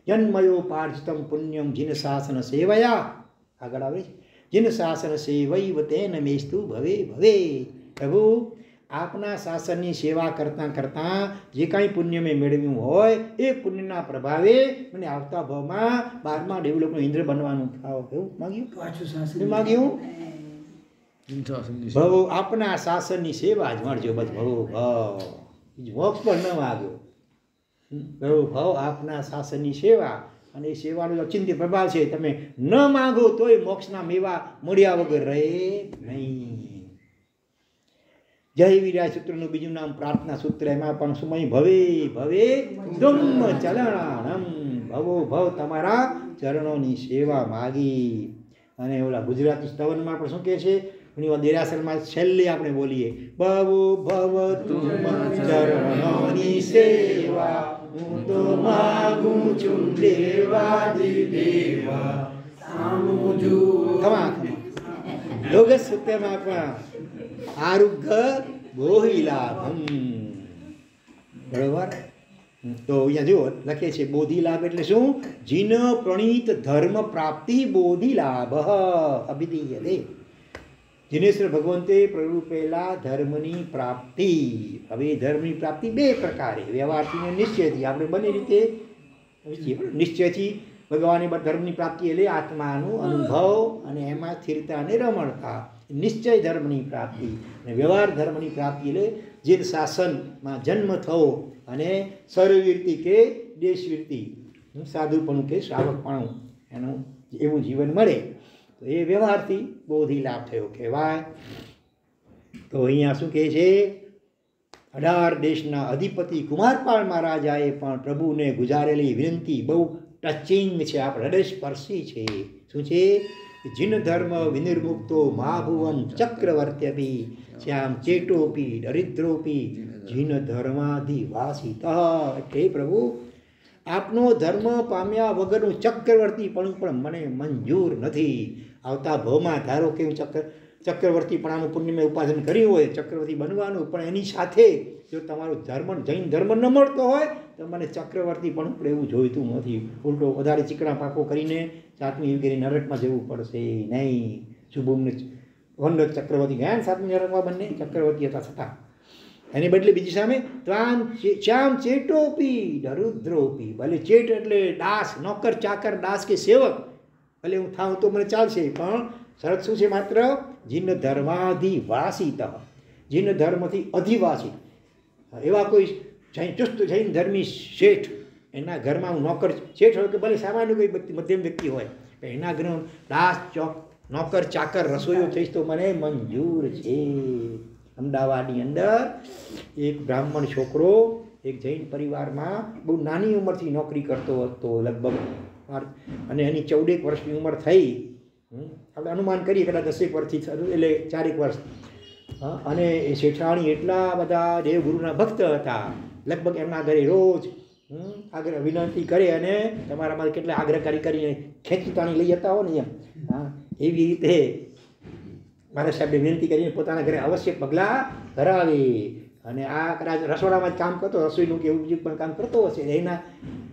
જન્મયો પાર્જિતમ પુણ્યમ જીન શાસન સેવયા. આગળ આવે છે, જીન શાસન સેવૈવ તેન મેસ્તુ ભવે ભવે. પ્રભુ, આપના શાસનની સેવા કરતાં કરતાં જે કાંઈ પુણ્ય મેં મેળવ્યું હોય એ પુણ્યના પ્રભાવે મને આવતા ભાવમાં 12મા ડેવલપનું ઇન્દ્ર બનવાનું થાવ. એવું માગ્યું? પાછું શાસન શું માગ્યું? ભવ આપના શાસનની સેવા જ મળજો. બસ ભવ મોક્ષ પણ ન માગ્યો. ભવ આપના શાસનની સેવા, અને એ સેવાનો અચિંત્ય પ્રભાવ છે. તમે ન માગો તોય મોક્ષના મેવા મળ્યા વગર રહે નહીં. જય વિરાય સૂત્રનું બીજું નામ પ્રાર્થના સૂત્ર. એમાં પણ સમય ભવે ભવે તુમ ચરણાણમ. ભવો ભવ તમારા ચરણોની સેવા માગી. અને ઓલા ગુજરાતી સ્તવનમાં પણ શું કહે છે? ઘણી વાર દેરાસરમાં છેલ્લે આપણે બોલીએ ભવો ભવ તુમ ચરણોની સેવા, હું તો માગું છું દેવાદિદેવા. ખમા યોગ સૂત્રમાં પણ આરુગ્ય બોધિલાભમ. બરોબર? તો અહીંયા જુઓ લખે છે બોધિલાભ એટલે શું? જીન પ્રણીત ધર્મ પ્રાપ્તિ બોધિલાભ અભિધીયતે. જીનેશ્વર ભગવંતે પ્રરૂપેલા ધર્મની પ્રાપ્તિ. હવે ધર્મની પ્રાપ્તિ બે પ્રકારે, વ્યવહારથી અને નિશ્ચયથી. આપણે બંને રીતે નિશ્ચયથી ભગવાનની ધર્મની પ્રાપ્તિ એટલે આત્માનું અનુભવ અને એમાં સ્થિરતા અને રમણતા, નિશ્ચય ધર્મની પ્રાપ્તિ. અને વ્યવહાર ધર્મની પ્રાપ્તિ એટલે જે શાસનમાં જન્મ થવો અને સર્વવીરતી કે દેશવીરતી, સાધુપણું કે શ્રાવકપણું, એનું એવું જીવન મળે તો એ વ્યવહારથી બોધિ લાભ થયો કહેવાય. તો અહીંયા શું કહે છે? 18 દેશના અધિપતિ કુમારપાળ મહારાજાએ પણ પ્રભુને ગુજારેલી વિનંતી બહુ ટચિંગ છે, આ હૃદયસ્પર્શી છે. શું છે? જીન ધર્મ વિનિર્મુક્તો મહાભુવન ચક્રવર્ત્યપી શ્યામ ચેટોપી દરિદ્રોપી જીન ધર્માધિવાસિત. એટલે પ્રભુ આપનો ધર્મ પામ્યા વગરનું ચક્રવર્તીપણું પણ મને મંજૂર નથી. આવતા ભવમાં ધારો કે હું ચક્રવર્તીપણાનું પુણ્યમય ઉપાર્જન કર્યું હોય, ચક્રવર્તી બનવાનું, પણ એની સાથે જો તમારો ધર્મ જૈન ધર્મ ન મળતો હોય તો મને ચક્રવર્તીપણું પણ એવું જોઈતું નથી. ઉલટો વધારે ચીકણા પાકો કરીને 7મી યુગેની નરકમાં જવું પડશે નહીં. શુભમને વંડ ચક્રવર્તી ગયા 7મી નરકમાં બંને ચક્રવર્તી હતા છતાં. એની બદલે બીજી સામે શ્યામ ચેટોપી દરુદ્રોપી. ભલે ચેટ એટલે દાસ, નોકર ચાકર, દાસ કે સેવક ભલે હું થાઉં તો મને ચાલશે, પણ શરત શું છે? માત્ર જીન ધર્માધિવાસિત, જીન ધર્મથી અધિવાસિત. એવા કોઈ ચુસ્ત જૈન ધર્મી શેઠ, એના ઘરમાં હું નોકર શેઠ હોય કે ભલે સામાન્ય કોઈ મધ્યમ વ્યક્તિ હોય, એના ઘરનો દાસ નોકર ચાકર રસોઈયો થઈશ તો મને મંજૂર છે. અમદાવાદની અંદર એક બ્રાહ્મણ છોકરો એક જૈન પરિવારમાં બહુ નાની ઉંમરથી નોકરી કરતો હતો, લગભગ, અને એની 14 વર્ષની ઉંમર થઈ. આપણે અનુમાન કરીએ કદાચ 10 વર્ષથી એટલે 4 વર્ષ. અને એ શેઠાણી એટલા બધા દેવગુરુના ભક્ત હતા, લગભગ એમના ઘરે રોજ આગ્રહ વિનંતી કરે અને તમારામાં કેટલા આગ્રહકારી કરીને ખેંચતાણી લઈ જતા હો ને એમ, એવી રીતે મારા સાહેબને વિનંતી કરીને પોતાના ઘરે અવશ્ય પગલાં ધરાવે. અને આ કદાચ રસોડામાં જ કામ કરતો, રસોઈનું કે એવું બીજું પણ કામ કરતો હશે એના,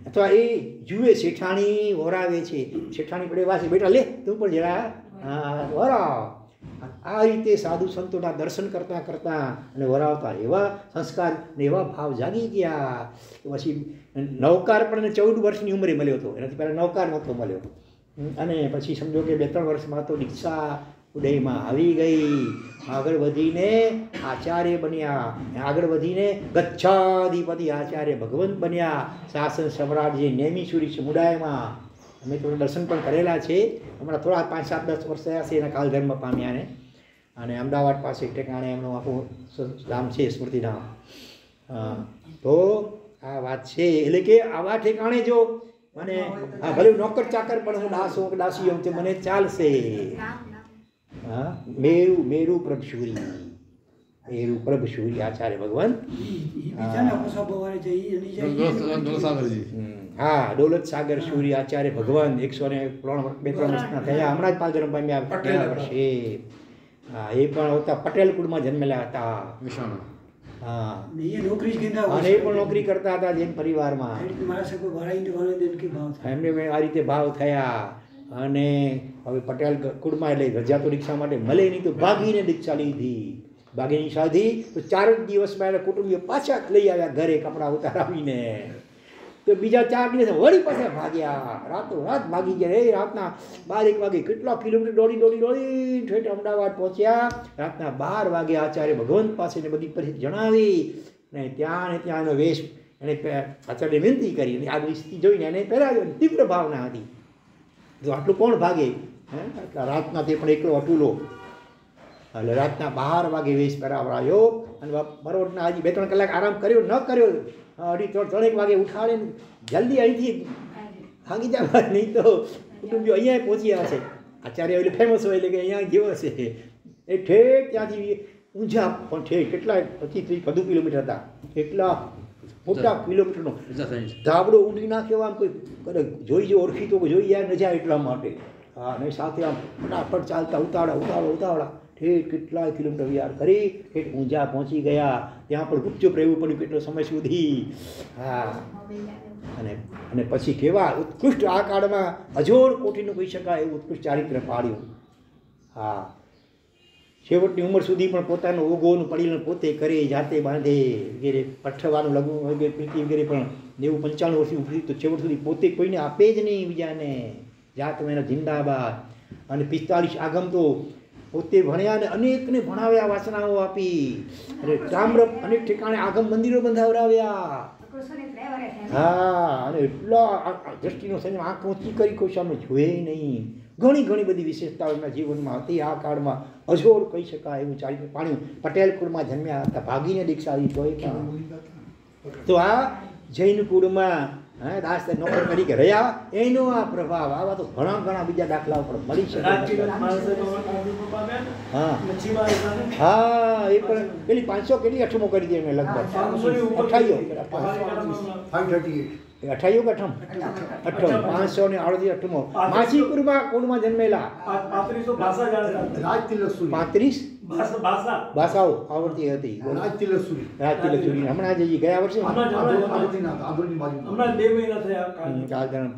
અથવા એ જુએ શેઠાણી વરાવે છે, શેઠાણી પડે વાસી બેટા લે તું પણ જરા વરાવ. આ રીતે સાધુ સંતોના દર્શન કરતાં કરતાં અને વરાવતા એવા સંસ્કાર ને એવા ભાવ જાગી ગયા. પછી નૌકાર પણ 14 વર્ષની ઉંમરે મળ્યો હતો, એનાથી પહેલાં નૌકાર નહોતો મળ્યો. અને પછી સમજો કે 2-3 વર્ષમાં તો દીક્ષા ઉદયમાં આવી ગઈ. આગળ વધીને આચાર્ય બન્યા, આગળ વધીને ગચ્છાધિપતિ આચાર્ય ભગવંત બન્યા, શાસન સમ્રાટ જે નેમિસુરી સમુદાયમાં. અમે તો દર્શન પણ કરેલા છે. હમણાં થોડા 5-7-10 વર્ષ થયા છે એના કાલધર્મ પામ્યાને. અને અમદાવાદ પાસે ઠેકાણે એમનું આખું ધામ છે, સ્મૃતિધામ. તો આ વાત છે. એટલે કે આવા ઠેકાણે જો મને ભલે નોકર ચાકર પણ હું દાસ હોઉં કે દાસી હોઉં તો મને ચાલશે. મેરુ પ્રભશૂરી, મેરુ પ્રભશૂરી આચાર્ય ભગવાન. હા, દોલત સાગર સૂર્ય આચાર્ય ભગવાન 102-3 વર્ષના થયા. હમણાં જ પાલધર્મ પામ્યા વર્ષે. હા, એ પણ આવતા પટેલ કુળમાં જન્મેલા હતા. હા, અને એ પણ નોકરી કરતા હતા જૈન પરિવારમાં. એમને આ રીતે ભાવ થયા. અને હવે પટેલ કુળમાં એટલે રજા તો દીક્ષા માટે મળે નહીં તો ભાગીને દીક્ષા લીધી. ભાગીની સાધી તો 4 જ દિવસમાં એના કુટુંબીઓ પાછા લઈ આવ્યા ઘરે કપડાં ઉતારાવીને. તો બીજા 4 દિવસ વળી પાછા ભાગ્યા, રાત ભાગી ગયા. એ રાતના 12-1 વાગે કેટલા કિલોમીટર દોડી ઠેઠ અમદાવાદ પહોંચ્યા. રાતના 12 વાગે આચાર્ય ભગવંત પાસે બધી પરિસ્થિતિ જણાવી ને ત્યાંનો વેશ એને આચાર્ય વિનંતી કરી અને આ બધી સ્થિતિ જોઈને એને પહેરાવ્યો. તીવ્ર ભાવના હતી. તો આટલું કોણ ભાગે? રાતના તે પણ એકલો અટુલો. એટલે રાતના 12 વાગે વેશ કરાવડાયો અને બરોબરના હજી 2-3 કલાક આરામ કર્યો ન કર્યો, 2:30-3 વાગે ઉઠાડીને જલ્દી અહીંથી ભાગી જવા, નહીં તો કુટુંબીઓ અહીંયા પહોંચ્યા હશે. આચાર્ય એટલે ફેમસ હોય એટલે કે અહીંયા જેવો હશે. એ ઠેઠ ત્યાંથી ઊંઝા પણ ઠેઠ કેટલા 25-30 કિલોમીટર હતા. એટલા મોટા કિલોમીટરનો ધાબડો ઉડી નાખ્યો. આમ કોઈ જોઈ જો ઓળખી તો જોઈ જાય ન જાય એટલા માટે. હા, અને સાથે આમ ફટાફટ ચાલતા ઉતાવળા ઠેઠ કેટલાય કિલોમીટર વિહાર કરી ઠેઠ ઊંઝા પહોંચી ગયા. ત્યાં પણ ગુપચુપ રહેવું પડ્યું કેટલો સમય સુધી. હા, અને પછી કેવા ઉત્કૃષ્ટ આ કાળમાં અજોડ કોટીનું કહી શકાય એવું ઉત્કૃષ્ટ ચારિત્ર પાડ્યું. હા, છેવટની ઉંમર સુધી પણ પોતાનું ઓગોનું પડીને પોતે કરે, જાતે બાંધે વગેરે, પઠવાનું લગ્ન વગેરે પ્રીતિ વગેરે પણ 90-95 વર્ષની ઉભરી તો છેવટ સુધી પોતે કોઈને આપે જ નહીં બીજાને. જાત એના જિંદાબાદ. અને 45 આગમ તો પોતે ભણ્યા અને અનેકને ભણાવ્યા, વાસનાઓ આપી. અને તામ્ર અનેક ઠેકાણે આગમ મંદિરો બંધાવડાવ્યા. હા, અને એટલા દ્રષ્ટિનો સંયમ, આંખ ઊંચી કરી કોઈ સામે જોયે નહીં. ઘણી બધી વિશેષતાઓ એમના જીવનમાં હતી. આ કાળમાં અજોડ કહી શકાય એવું ચારિત્ર પાડ્યું. પટેલ કુળમાં જન્મ્યા હતા, ભાગીને દીક્ષા આવી તોય. તો આ જૈન કુળમાં દાસ નોકર તરીકે રહ્યા, એનો આ પ્રભાવ. આવા તો ઘણા બીજા દાખલાઓ પણ મળી શકે. હા, એ પણ પેલી 500 કેટલી અઠમો કરી દે એમને લગભગ 58 કે અઠમ 538 માછી કુળમાં જન્મેલા 35 ભાષાઓ આવડતી હતી. રાજતિલક હમણાં જ ગયા વર્ષે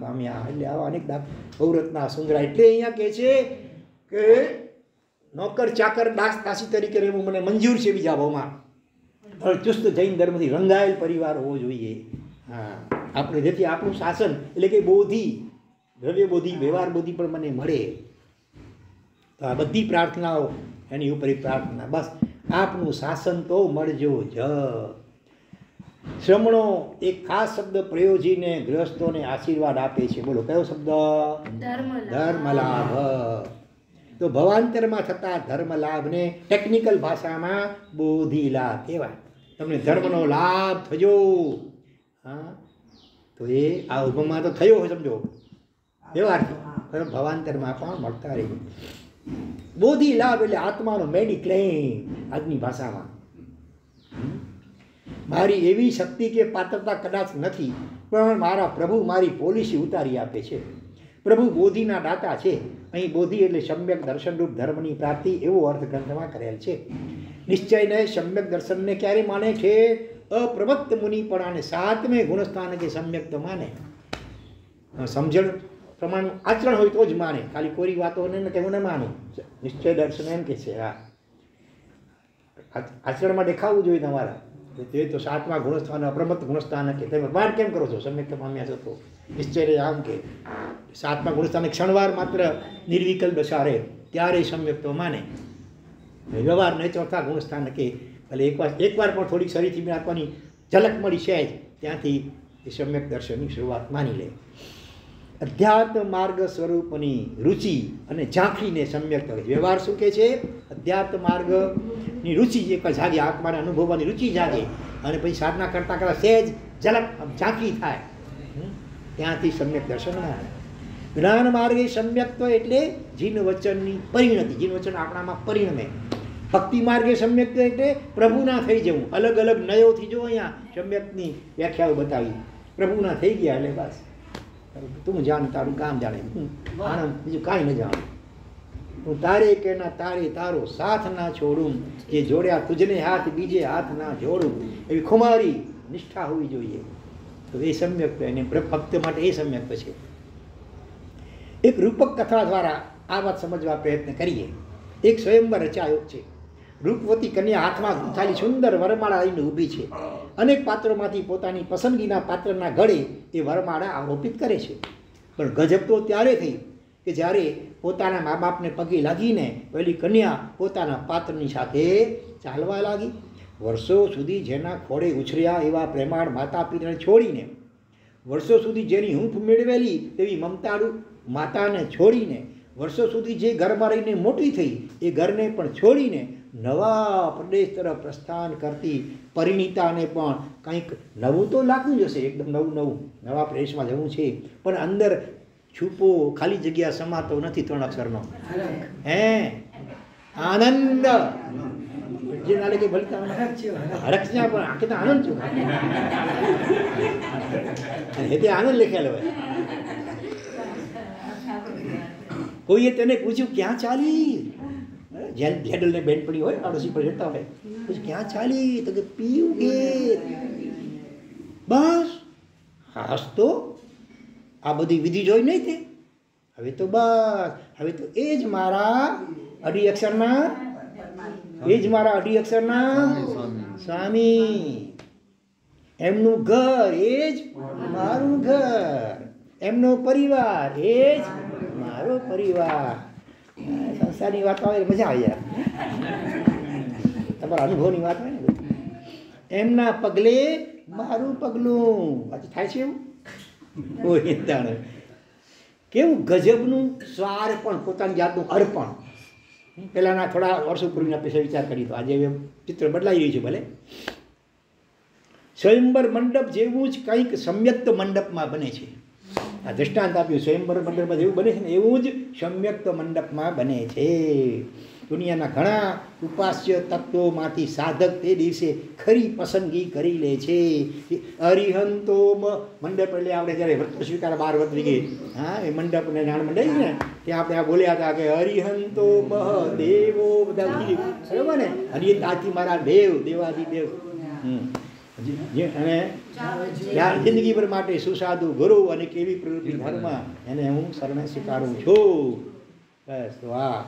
પામ્યા. એટલે આવા અનેક બહુરત્ના સુંદરા. એટલે અહીંયા કહે છે કે નોકર ચાકર દાસ દાસી તરીકે રહેવું મને મંજૂર છે બીજા ભાવમાં. ચુસ્ત જૈન ધર્મથી રંગાયેલ પરિવાર હોવો જોઈએ. હા, આપણે જેથી આપણું શાસન એટલે કે બોધિ, દ્રવ્ય બોધિ, વ્યવહાર બોધિ પણ મને મળે. તો આ બધી પ્રાર્થનાઓ એની ઉપર પ્રાર્થના. બસ આપનું શાસન તો મળજો જ. શ્રમણો એક ખાસ શબ્દ પ્રયોજીને ગૃહસ્થોને આશીર્વાદ આપે છે. બોલો કયો શબ્દ? ધર્મલાભ. તો ભવાંતરમાં થતા ધર્મલાભને ટેકનિકલ ભાષામાં બોધિ લાભ કહેવાય. તમને ધર્મનો લાભ થજો. હા, તો એ આ ઉપમા તો થયો હોય સમજો વ્યવહારથી, ભવાંતરમાં પણ મળતા રહે. બોધિ લાભ એટલે આત્માનો મેડિક્લેમ આજની ભાષામાં. મારી એવી શક્તિ કે પાત્રતા કદાચ નથી, પણ મારા પ્રભુ મારી પોલિસી ઉતારી આપે છે. પ્રભુ બોધિના દાતા છે. અહીં બોધિ એટલે સમ્યક દર્શનરૂપ ધર્મની પ્રાપ્તિ એવો અર્થ ગ્રંથમાં કરેલ છે. નિશ્ચયને સમ્યક દર્શનને ક્યારે માને છે? અપ્રમત્ત મુનિપણાને 7મે ગુણસ્થાન કે સમ્યક તો માને. સમજણ પ્રમાણનું આચરણ હોય તો જ માને. ખાલી કોરી વાતોને કે હું ન માનું. નિશ્ચય દર્શન એમ કે છે. હા, આચરણમાં દેખાવું જોઈએ તમારા. તે તો 7મા ગુણસ્થાન અપ્રમત્ત ગુણસ્થાન કે તમે વાત કેમ કરો છો? સમ્યક પામ્યા છો તો નિશ્ચય આમ કે 7મા ગુણસ્થાન ક્ષણવાર માત્ર નિર્વિકલ્પ દશા રહે ત્યારે સમ્યક તો માને. વ્યવહાર ને 4થા ગુણસ્થાન કે એટલે એકવાર પણ થોડીક શરીરથી આપવાની ઝલક મળી છે જ ત્યાંથી એ સમ્યક દર્શનની શરૂઆત માની લે. અધ્યાત્મ માર્ગ સ્વરૂપની રુચિ અને ઝાંખીને સમ્યક કરે. વ્યવહાર શું કહે છે? અધ્યાત્મ માર્ગની રુચિ એક જાગે, આત્માને અનુભવવાની રુચિ જાગે અને પછી સાધના કરતાં સહેજ ઝલક ઝાંખી થાય, ત્યાંથી સમ્યક દર્શન આવે. જ્ઞાન માર્ગે સમ્યક્ત્વ એટલે જીન વચનની પરિણતિ. જીન વચન આપણામાં પરિણમે. ભક્તિ માર્ગે સમ્યક્ત્વ એટલે પ્રભુના થઈ જવું. અલગ અલગ નયોથી જો અહીંયા સમ્યકની વ્યાખ્યાઓ બતાવી. પ્રભુના થઈ ગયા એટલે બસ તું જાણ, તારું કામ જાણે, આનંદ, બીજું કાંઈ ન જાણ. હું તારે કે ના તારે તારો સાથ ના છોડું, જે જોડ્યા તુજને હાથ બીજે હાથ ના જોડું, એવી ખુમારી નિષ્ઠા હોવી જોઈએ. તો એ સમ્યક્ત્વ, એને ભક્ત માટે એ સમ્યક્ત્વ છે. એક રૂપક કથા દ્વારા આ વાત સમજવા પ્રયત્ન કરીએ. એક સ્વયંવર રચાયો છે રૂપવતી કન્યા હાથમાં ગૂંથાયેલી સુંદર વરમાળા લઈને ઊભી છે. અનેક પાત્રોમાંથી પોતાની પસંદગીના પાત્રના ગળે એ વરમાળા આરોપિત કરે છે. પણ ગજબ તો ત્યારે થઈ કે જ્યારે પોતાના મા બાપને પગે લાગીને પેલી કન્યા પોતાના પાત્રની સાથે ચાલવા લાગી. વર્ષો સુધી જેના ખોળે ઉછર્યા એવા પ્રેમાળ માતા પિતાને છોડીને, વર્ષો સુધી જેની હૂંફ મેળવેલી તેવી મમતાળુ માતાને છોડીને, વર્ષો સુધી જે ઘરમાં રહીને મોટી થઈ એ ઘરને પણ છોડીને નવા પ્રદેશ તરફ પ્રસ્થાન કરતી પરિણીતાને પણ કંઈક નવું તો લાગતું જ હશે, એકદમ નવું નવા પ્રદેશમાં જવું છે, પણ અંદર છુપો ખાલી જગ્યા સમાતો નથી 3 અક્ષરનો. હે આનંદ જે નાલે કે ભલતા હરક્ષ પણ આખે તો આનંદ છું તે આનંદ લખેલો હોય. કોઈએ તેને પૂછ્યું ક્યાં ચાલી, જેડલ ને બેન પડી હોય આડોશી પર જતા હોય, પછી ક્યાં ચાલી તો કે પીયું કે બસ. હાસ તો આ બધી વિધિ જોઈ નહીં તે, હવે તો બસ, હવે તો એ જ મારા અઢી અક્ષરના, એ જ મારા અઢી અક્ષરના સ્વામી, એમનું ઘર એ જ મારું ઘર, એમનો પરિવાર એ જ મારો પરિવાર. સંસારની વાત આવે મજા આવે યાર, તમારા અનુભવની વાત હોય ને. એમના પગલે મારું પગલું, થાય છે એવું કોઈ જાણે. કેવું ગજબનું સ્વાર પણ પોતાની જાતનું અર્પણ. પહેલાંના થોડા વર્ષો પૂર્વીના પૈસા વિચાર કરી તો આજે ચિત્ર બદલાઈ રહ્યું છે. ભલે સ્વયંવર મંડપ જેવું જ કંઈક સમ્યક્ત મંડપમાં બને છે. આ દૃષ્ટાંત આપ્યું, સ્વયંવર મંડપમાં જેવું બને છે ને એવું જ સમ્યક્ત મંડપમાં બને છે. દુનિયાના ઘણા ઉપાસ્ય તત્વોમાંથી સાધક તે દિવસે ખરી પસંદગી કરી લે છે. અરિહંતો મંડપ એટલે આપણે જ્યારે વ્રત સ્વીકાર 12 વ્રત ગઈ, હા એ મંડપને નાણ મંડપ ને ત્યાં આપણે આ બોલ્યા હતા કે હરિહંતો દેવો બધા બરાબર ને, હરિહંત આથી મારા દેવ દેવાદિદેવ. અને જિંદગીભર માટે સુસાધુ ગુરુ અને કેવી પ્રવૃત્તિ ધર્મ એને હું શરણે સ્વીકારું છું. બસ વાહ.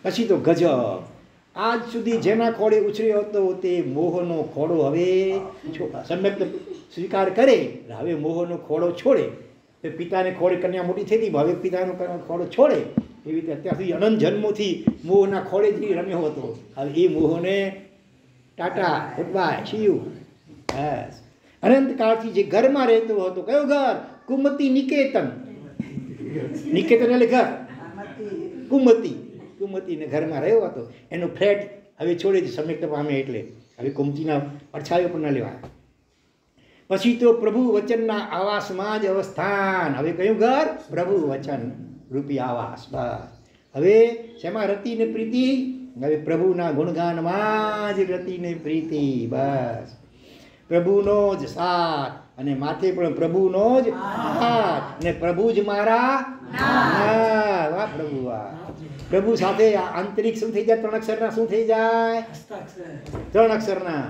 પછી તો ગજબ, આજ સુધી જેના ખોળે ઉછર્યો હતો તે મોહનો ખોળો હવે સમ્યક સ્વીકાર કરે, હવે મોહનો ખોળો છોડે. પિતાને ખોળે કન્યા મોટી થઈ હતી, હવે પિતાનો ખોળો છોડે. એવી રીતે અત્યાર સુધી અનંત જન્મોથી મોહના ખોળે જ રમ્યો હતો, હવે એ મોહને ટાટા ગુડ બાય શિવ. બસ અનંત કાળથી જે ઘરમાં રહેતો હતો, કયો ઘર? કુમતી નિકેતન. નિકેતન એટલે ઘર, કુમતીને ઘરમાં રહ્યો હતો. એનો ફ્લેટ હવે છોડે જ સમ્યક્ત પામે એટલે હવે કુમતીના પડછાયો પણ ન લેવાય. પછી તો પ્રભુ વચનના આવાસમાં જ અવસ્થાન. હવે કયું ઘર? પ્રભુ વચન રૂપી આવાસ. બસ હવે શેમાં રતિ ને પ્રીતિ? હવે પ્રભુના ગુણગાનમાં જ રતિ ને પ્રીતિ. બસ પ્રભુનો જ સાથ અને માથે પણ પ્રભુનો જ હાથ, અને પ્રભુ જ મારા વાહ પ્રભુ વાહ. પ્રભુ સાથે આંતરિક શું થઈ જાય? 3 અક્ષરના શું થઈ જાય? 3 અક્ષરના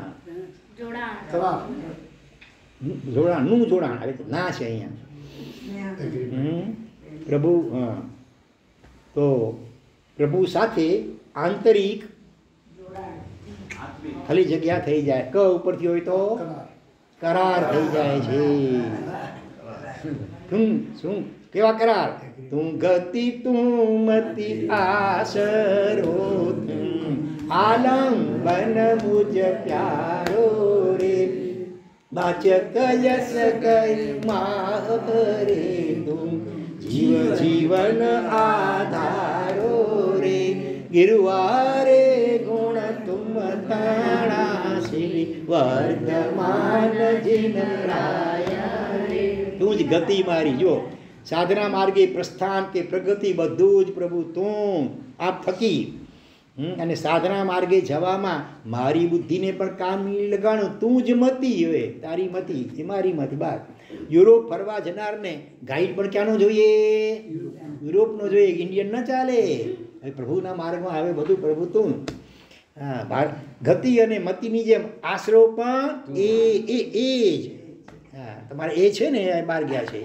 જોડાણ નું જોડાણ આવે ના છે અહીંયા. પ્રભુ તો પ્રભુ સાથે આંતરિક ખાલી જગ્યા થઈ જાય. ક ઉપરથી હોય તો કરાર થઈ જાય છે. શું કેવા કરાર? તું ગતિ તું મતિ આસરો આલંબન મુજ પ્યારો રે વાચક યસ કઈ માહ રે તું જીવ જીવન આધારો રે ગિરવારે ગુણ તુમ તાણા શ્રી વર્ધમાન જીન રાયા રે. તું જ ગતિ મારી. જો સાધના માર્ગે પ્રસ્થાન કે પ્રગતિ બધું જ પ્રભુ તું આપ થકી. અને સાધના માર્ગે જવામાં મારી બુદ્ધિને પણ કામ લગાણું. તું જ મતી હવે, તારી મતી એ મારી મતી. બાદ યુરોપ ફરવા જનારને ગાઈડ પણ ક્યાંનો જોઈએ? યુરોપનો જોઈએ, ઇન્ડિયન ન ચાલે. હવે પ્રભુના માર્ગમાં હવે બધું પ્રભુ તું. હા ગતિ અને મતીની જેમ આશરો પણ એ જ. હા તમારે એ છે ને 12 ગયા છે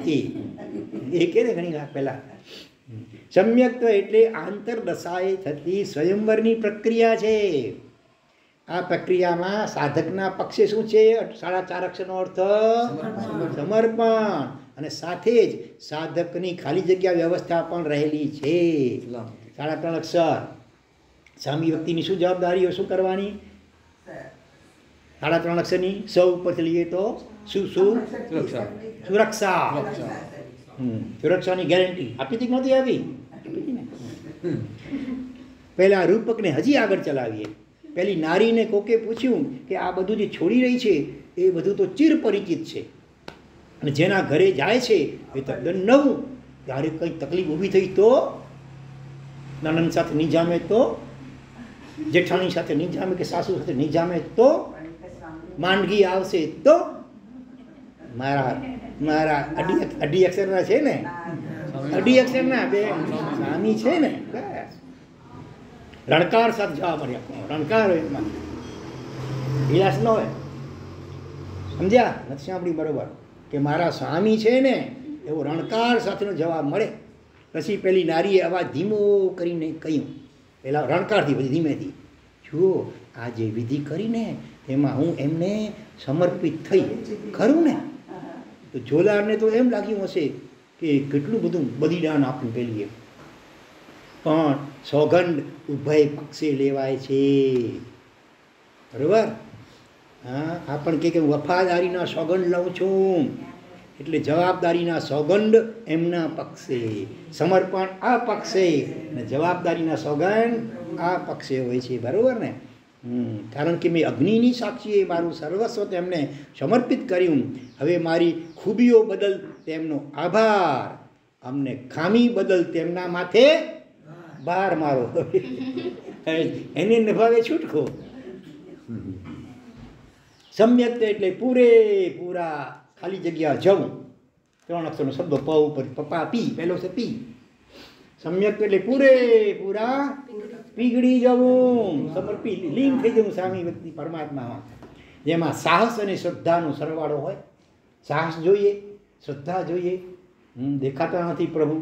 એ કે ને ઘણી વાર પહેલાં સમ્યક્ત્વ એટલે આંતરદશાએ થતી સ્વયંવરની પ્રક્રિયા છે. આ પ્રક્રિયામાં સાધકના પક્ષે શું છે? 4.5 અક્ષરનો અર્થ સમર્પણ, અને સાથે જ સાધકની ખાલી જગ્યા વ્યવસ્થા પણ રહેલી છે. 3.5 અક્ષર. સામી વ્યક્તિની શું જવાબદારીઓ શું કરવાની? 3.5 અક્ષરની સૌ ઉપરથી લઈએ તો શું સુરક્ષા. સુરક્ષાની ગેરંટી આપી હતી નહોતી આવી? પહેલા રૂપકને હજી આગળ ચલાવીએ. પેલી નારીને કોકે પૂછ્યું કે આ બધું જે છોડી રહી છે એ બધું તો ચિર પરિચિત છે, અને જેના ઘરે જાય છે એ તદ્દન નવું. ત્યારે કંઈ તકલીફ ઊભી થઈ તો નણંદ સાથે નહીં જામે, તો જેઠાણી સાથે નહીં જામે, કે સાસુ સાથે નહીં જામે, તો માંદગી આવશે તો મારા અઢી અક્ષરના છે ને, અઢી અક્ષરના બે સ્વામી છે ને, રણકાર સાથે જવા મળ્યા. રણકાર હોય એમાં વિલાસ ન હોય. સમજ્યા? નથી સાંભળી બરોબર કે મારા સ્વામી છે ને એવો રણકાર સાથેનો જવાબ મળે. પછી પેલી નારીએ અવાજ ધીમો કરીને કહ્યું, પેલા રણકારથી પછી ધીમેથી, જુઓ આ જે વિધિ કરીને એમાં હું એમને સમર્પિત થઈ, ખરું ને? તો જોલારને તો એમ લાગ્યું હશે કે કેટલું બધું બલિદાન આપ્યું પેલીએ, પણ સોગંદ ઉભય પક્ષે લેવાય છે. બરોબર? હા, આ પણ કે વફાદારીના સોગંદ લઉં છું, એટલે જવાબદારીના સોગંદ એમના પક્ષે, સમર્પણ આ પક્ષે, અને જવાબદારીના સોગંદ આ પક્ષે હોય છે. બરોબર ને? કારણ કે મેં અગ્નિની સાક્ષીએ મારું સર્વસ્વ તેમને સમર્પિત કર્યું. હવે મારી ખૂબીઓ બદલ તેમનો આભાર, અમને ખામી બદલ તેમના માથે ભાર મારો. એને નિભાવે છૂટકો. સમ્યક્ત એટલે પૂરેપૂરા ખાલી જગ્યા જવું. 3 અક્ષરનો શબ્દ પ ઉપર, પપ્પા પી, પહેલો છે પી. સમ્યક્ત એટલે પૂરેપૂરા પીગળી જવું, સમર્પી લીન થઈ જવું સ્વામી વ્યક્તિ પરમાત્મામાં. જેમાં સાહસ અને શ્રદ્ધાનો સરવાળો હોય. સાહસ જોઈએ, શ્રદ્ધા જોઈએ. દેખાતા નથી પ્રભુ,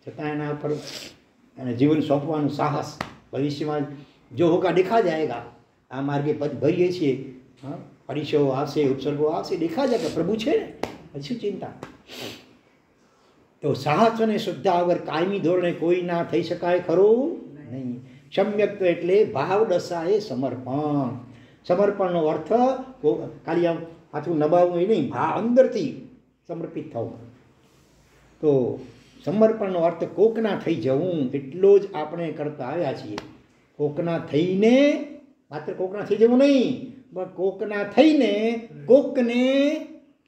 છતાં એના પર અને જીવન સોંપવાનું સાહસ. ભવિષ્યમાં જો હોકા દેખા જાયગા, આ માર્ગે ભરીએ છીએ, પરિચયો આવશે, ઉપસર્ગો આવશે, દેખા જાય કે પ્રભુ છે ને, પછી શું ચિંતા? તો સાહસ અને શ્રદ્ધા વગર કાયમી ધોરણે કોઈ ના થઈ શકાય ખરું નહીં. સમ્યક્ત એટલે ભાવ દશાએ સમર્પણ. સમર્પણનો અર્થ ખાલી આમ પાછું નબાવવું એ નહીં, ભાવ અંદરથી સમર્પિત થવું. તો સમર્પણનો અર્થ કોકના થઈ જવું, એટલો જ આપણે કરતા આવ્યા છીએ. કોકના થઈને, માત્ર કોકના થઈ જવું નહીં, પણ કોકના થઈને કોકને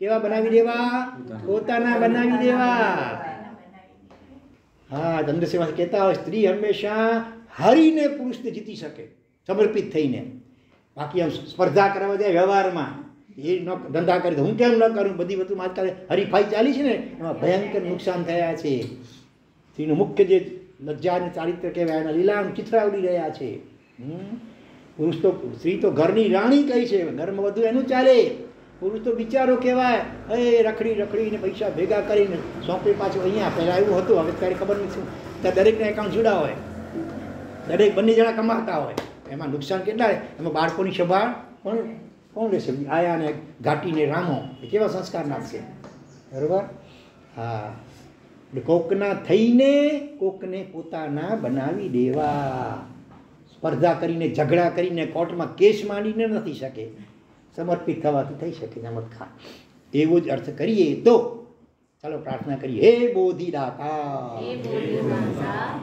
કેવા બનાવી દેવા? પોતાના બનાવી દેવા. હા, ચંદ્રશેખર કહેતા હોય સ્ત્રી હંમેશા હારીને પુરુષને જીતી શકે સમર્પિત થઈને. બાકી આમ સ્પર્ધા કરવા જાય વ્યવહારમાં, એ ન ધંધા કરે તો હું કેમ ન કરું, બધી વસ્તુ આજકાલ હરીફાઈ ચાલી છે ને, એમાં ભયંકર નુકસાન થયા છે. સ્ત્રીનું મુખ્ય જે લજ્જા અને ચારિત્ર કહેવાય એના લીલાનું ચિત્રા ઉડી રહ્યા છે. પુરુષ તો, સ્ત્રી તો ઘરની રાણી કહી છે, ઘરમાં બધું એનું ચાલે. પુરુષ તો બિચારો કહેવાય, એ રખડીને પૈસા ભેગા કરીને સોંપે પાછું અહીંયા. પહેલાં એવું હતું, હવે ત્યારે ખબર નથી શું, ત્યાં દરેકને એકાઉન્ટ જુદા હોય, દરેક બંને જણા કમાતા હોય. એમાં નુકસાન કેટલા? એમાં બાળકોની સંભાળ કોણ રહેશે? આયા ને ઘાટીને રામો એ કેવા સંસ્કાર નાખશે? બરાબર? હા, એટલે કોકના થઈને કોકને પોતાના બનાવી દેવા. સ્પર્ધા કરીને, ઝઘડા કરીને, કોર્ટમાં કેસ માંડીને નથી શકે, સમર્પિત થવાથી થઈ શકે ચમત્કાર. એવો જ અર્થ કરીએ તો ચાલો પ્રાર્થના કરીએ. હે બોધિદાતા,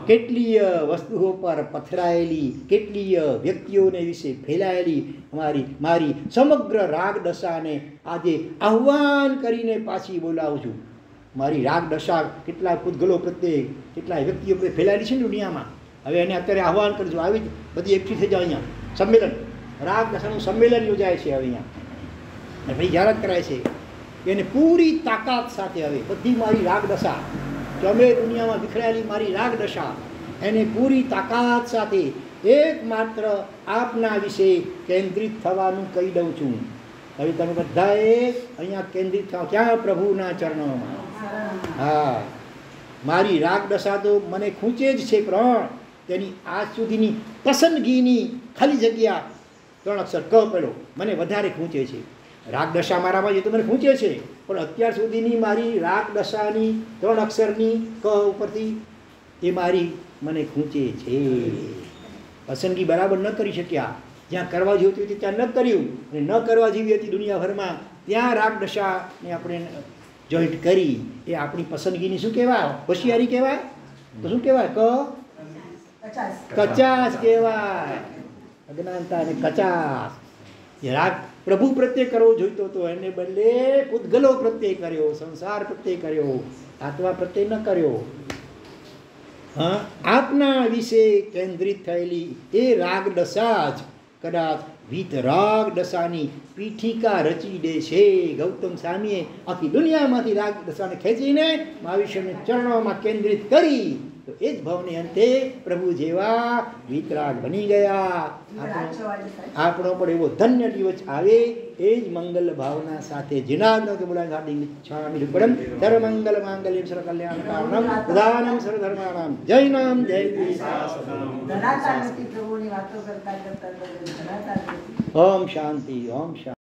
કેટલીય વસ્તુઓ પર પથરાયેલી, કેટલીય વ્યક્તિઓને વિશે ફેલાયેલી મારી સમગ્ર રાગ દશાને આજે આહ્વાન કરીને પાછી બોલાવું છું. મારી રાગ દશા કેટલાય પૂતગલો પ્રત્યે, કેટલાય વ્યક્તિઓ પ્રત્યે ફેલાયેલી છે ને દુનિયામાં. હવે એને અત્યારે આહ્વાન કરજો, આવી જ બધી એકઠી થઈ જાય. અહીંયા સંમેલન, રાગ દશાનું સંમેલન યોજાય છે હવે અહીંયા, અને પછી જાહેરાત કરાય છે એને પૂરી તાકાત સાથે. હવે બધી મારી રાગ દશા, તમે દુનિયામાં વિખરાયેલી મારી રાગ દશા, એને પૂરી તાકાત સાથે એકમાત્ર આપના વિશે કેન્દ્રિત થવાનું કહી દઉં છું. હવે તમે બધાએ અહીંયા કેન્દ્રિત થાવ. ક્યાં? પ્રભુના ચરણોમાં. હા, મારી રાગ દશા તો મને ખૂંચે જ છે, પણ તેની આજ સુધીની પસંદગીની ખાલી જગ્યા 3 અક્ષર ક પેલો મને વધારે ખૂંચે છે. રાગ દશા મારામાં જે તો મને ખૂંચે છે, પણ અત્યાર સુધીની મારી રાગ દશાની 3 અક્ષરની ક ઉપરથી એ મારી મને ખૂંચે છે. પસંદગી બરાબર ન કરી શક્યા, જ્યાં કરવા જોઈતી હતી ત્યાં ન કર્યું, અને ન કરવા જેવી હતી દુનિયાભરમાં ત્યાં રાગ દશાને આપણે જોઈન્ટ કરી. એ આપણી પસંદગીની શું કહેવાય? હોશિયારી કહેવાય. તો શું કહેવાય? કચાસ કહેવાય. અજ્ઞાનતા અને કચાસ. એ રાગ પ્રભુ પ્રત્યે કરવો જોઈતો હતો, એને બદલે પૂતગલો પ્રત્યે કર્યો, સંસાર પ્રત્યે કર્યો, આત્મા પ્રત્યે ન કર્યો. હા, આપના વિશે કેન્દ્રિત થયેલી એ રાગ દશા જ કદાચ વીતરાગ દશાની પીઠિકા રચી દે છે. ગૌતમ સ્વામીએ આખી દુનિયામાંથી રાગ દશાને ખેંચીને મહાવિષ્ણુને ચરણોમાં કેન્દ્રિત કરી, તો એ જ ભવને અંતે પ્રભુ જેવા વીતરાગ બની ગયા. આપણો પણ એવો ધન્ય દિવસ આવે, એ જ મંગલ ભાવના સાથે જનાર્દન કે બોલાવી છામી પડમ સર્વમંગલ માંગલ્યમ સર્વ કલ્યાણ કારણમ પ્રધાનમ સર્વધર્માણામ જય નામ જય ઓમ શાંતિ ઓમ શાંતિ.